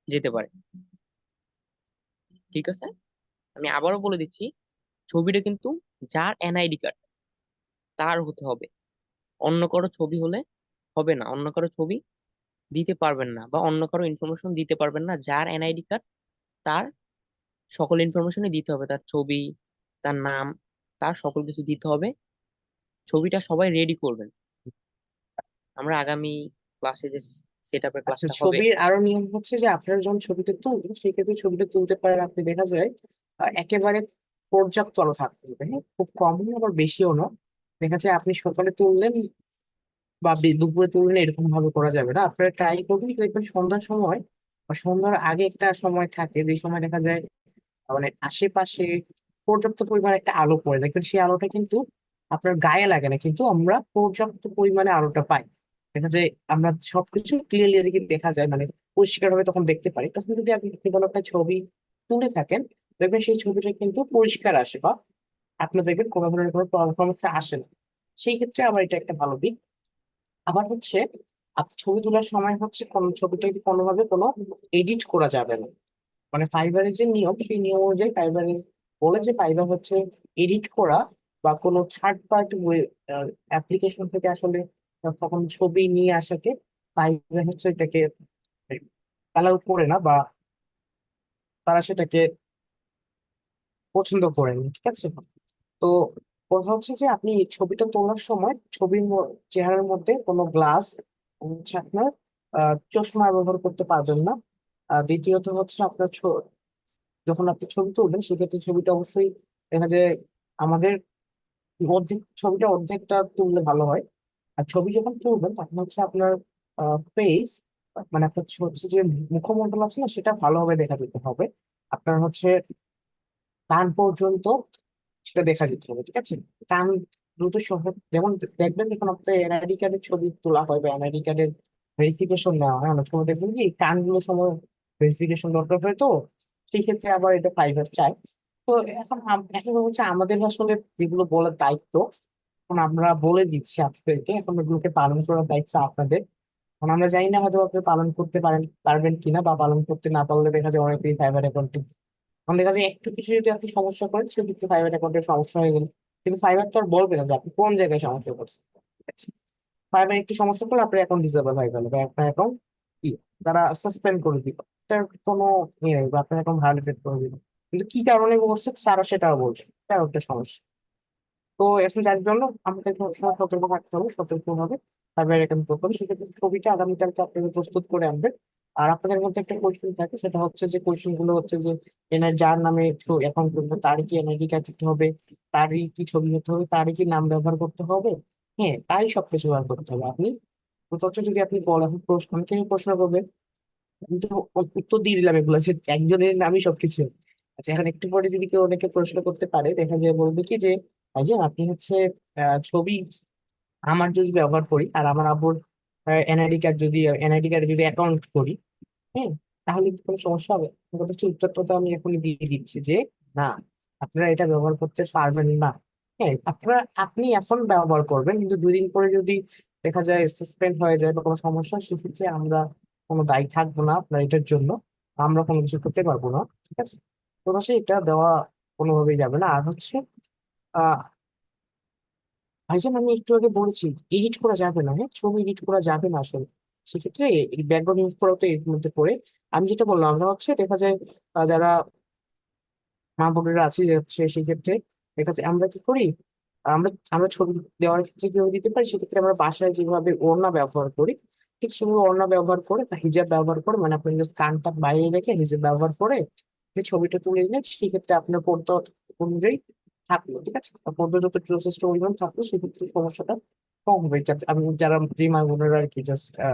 যেতে পারে, ঠিক আছে। আমি আবারও বলে দিচ্ছি, ছবিটা কিন্তু যার এনআইডি কার্ড তার হতে হবে। অন্য কারো ছবি হলে হবে না। অন্য কারো ছবি দিতে পারবেন না বা অন্য কারো ইনফরমেশন দিতে পারবেন না। যার এনআইডি কার্ড তার সকল ইনফরমেশনই দিতে হবে, তার ছবি, তার নাম, তার সকল কিছু দিতে হবে। ছবিটা সবাই রেডি করবেন। আমরা আগামী ক্লাসে যে সেট আপের আচ্ছা, ক্লাসটা হবে। ছবির আরো নিয়ম হচ্ছে যে আপনারা যখন ছবিটা তুলবেন সেক্ষেত্রে ছবিটা তুলতে পারেন, আপনি দেখা যায় একেবারে পর্যাপ্ত আলো থাকতে হবে, হ্যাঁ, খুব কম না আবার বেশিও না। দেখা যায় আপনি সকালে তুললেন বা দুপুরে তুললেন, এরকম ভাবে করা যাবে না। আপনারা ট্রাই করবেন কি, দেখবেন সন্ধ্যার সময় বা সন্ধ্যার আগে একটা সময় থাকে যে সময় দেখা যায় মানে আশেপাশে পর্যাপ্ত পরিমাণে একটা আলো পড়ে, দেখবেন সেই আলোটা কিন্তু আপনার গায়ে লাগে না, কিন্তু আমরা পর্যাপ্ত পরিমাণে আলোটা পাই। দেখা যায় আমরা সবকিছু ক্লিয়ারলি দেখা যায়, মানে পরিষ্কার ভাবে তখন দেখতে পারি। তখন যদি আপনি আপনি কোনো একটা ছবি তুলে থাকেন, দেখবেন সেই ছবিটা কিন্তু পরিষ্কার আসে বা আপনার দেখবেন কোনো ধরনের কোনো সমস্যা আসে না। সেই ক্ষেত্রে আমার এটা একটা ভালো দিক। আবার হচ্ছে আপনি ছবি তোলার সময় হচ্ছে কোন ছবিটাকে কোনোভাবে কোনো এডিট করা যাবে না। মানে ফাইবারের যে নিয়ম, সেই নিয়ম অনুযায়ী ফাইবারে বলে যে ফাইবার হচ্ছে এডিট করা বা কোনো থার্ড পার্টি অ্যাপ্লিকেশন থেকে আসলে তখন ছবি নিয়ে আসাকে ফাইবার হচ্ছে এটাকে অ্যালাউ করে না বা তারা সেটাকে পছন্দ করেন, ঠিক আছে। তো কথা হচ্ছে যে আপনি এই ছবিটা তোলার সময় ছবির চেহারার মধ্যে কোনো গ্লাস হচ্ছে আপনার চশমা ব্যবহার করতে পারবেন না। দ্বিতীয়ত হচ্ছে আপনার যখন আপনি ছবি তুলবেন সেক্ষেত্রে ছবিটা অবশ্যই দেখা যায় আমাদের ছবিটা অর্ধেকটা তুললে ভালো হয়। আর ছবি যখন তুলবেন তখন হচ্ছে আপনার ফেস, মানে আপনার হচ্ছে যে মুখমণ্ডল আছে না, সেটা ভালোভাবে দেখা যেতে হবে। আপনার হচ্ছে কান পর্যন্ত সেটা দেখা যেতে হবে, ঠিক আছে। কান দ্রুত সহ, যেমন দেখবেন যখন আপনার এনআইডি কার্ডের ছবি তোলা হয় বা এনআইডি কার্ডের ভেরিফিকেশন নেওয়া হয়, অনেক সময় দেখবেন কি কানগুলো সময় ভেরিফিকেশন দরকার হয়, তো সেই ক্ষেত্রে আবার এটা ফাইবার চাই। তো এখন হচ্ছে আমাদের আসলে যেগুলো বলার দায়িত্ব, এখন আমরা বলে দিচ্ছি আপনাদেরকে, এখন এগুলোকে পালন করার দায়িত্ব আপনাদের। এখন আমরা জানি না হয়তো আপনি পালন করতে পারবেন কিনা, বা পালন করতে না পারলে দেখা যায় অনেকেই ফাইবার অ্যাকাউন্টে, এখন দেখা যায় একটু কিছু যদি আপনি সমস্যা করেন সেক্ষেত্রে ফাইবার অ্যাকাউন্টের সমস্যা হয়ে গেল, কিন্তু ফাইবার তো আর বলবে না যে আপনি কোন জায়গায় সমস্যা করছেন, ঠিক আছে। ফাইবার একটু সমস্যা করলে আপনার অ্যাকাউন্ট ডিসেবল হয়ে গেল বা আপনার অ্যাকাউন্ট কি তারা সাসপেন্ড করে দিল, এটার কোনো ইয়ে নেই, বা আপনার অ্যাকাউন্ট ভায়োলেটেড করে দিল, কিন্তু কি কারণে করছে তারা সেটাও বলছে, এটাও একটা সমস্যা। তো এখন যার জন্য আমাদের সবসময় সতর্ক থাকতে হবে, সতর্ক হবে সাইবার অ্যাটাক করতে হবে। সেক্ষেত্রে ছবিটা আগামীকালকে আপনাকে প্রস্তুত করে আনবেন। আর আপনাদের মধ্যে একটা কোয়েশ্চেন থাকে, সেটা হচ্ছে যে কোয়েশ্চেন গুলো হচ্ছে যে যার নামে অ্যাকাউন্ট করবো তারই কি এনআইডি কার্ড দিতে হবে, তারই কি ছবি হতে হবে, তারই কি নাম ব্যবহার করতে হবে, হ্যাঁ তারই সবকিছু ব্যবহার করতে হবে। আপনি তথ্য যদি আপনি বলেন প্রশ্ন, অনেকে প্রশ্ন করবেন, কিন্তু উত্তর দিয়ে দিলাম এগুলো যে একজনের নামই সবকিছু। আচ্ছা, এখন একটু পরে যদি কেউ অনেকে প্রশ্ন করতে পারে, দেখা যায় বলবে কি যে ভাইজান আপনি হচ্ছে ছবি আমার যদি ব্যবহার করি আর আমার আব্বুর এনআইডি কার্ড যদি অ্যাকাউন্ট করি, হ্যাঁ, তাহলে কি কোনো সমস্যা হবে? আমার কাছে উত্তরটা তো আমি এখনই দিয়ে দিচ্ছি যে না, আপনারা এটা ব্যবহার করতে পারবেন না। হ্যাঁ, আপনি এখন ব্যবহার করবেন, কিন্তু 2 দিন পরে যদি দেখা যায় সাসপেন্ড হয়ে যায় বা কোনো সমস্যা, সেক্ষেত্রে আমরা কোনো দায়ী থাকবো না আপনার এটার জন্য, আমরা কোনো কিছু করতে পারবো না, ঠিক আছে। তো পাশে এটা দেওয়া কোনোভাবেই যাবে না। আর হচ্ছে আহ ভাইজান আমি একটু আগে বলেছি এডিট করা যাবে না, হ্যাঁ, ছবি এডিট করা যাবে না আসলে। সেক্ষেত্রে ব্যাকগ্রাউন্ড ইউজ করা তো এর মধ্যে পড়ে। আমি যেটা বললাম, আমরা হচ্ছে দেখা যায় যারা মা বোনেরা আছি যে হচ্ছে সেক্ষেত্রে দেখা যাচ্ছে আমরা কি করি, আমরা আমরা ছবি দেওয়ার ক্ষেত্রে কিভাবে দিতে পারি, সেক্ষেত্রে আমরা বাসায় যেভাবে ওড়না ব্যবহার করি ঠিক সেভাবে ওড়না ব্যবহার করে বা হিজাব ব্যবহার করে, মানে আপনি জাস্ট কানটা বাইরে রেখে হিজাব ব্যবহার করে যে ছবিটা তুলে নিলেন, সেক্ষেত্রে আপনার পর্দা অনুযায়ী থাকলো, ঠিক আছে, আর পর্দা যত যথেষ্ট পরিমাণ থাকলো সেক্ষেত্রে সমস্যাটা কম হবে। যাতে আমি যারা যে মা বোনেরা আর কি জাস্ট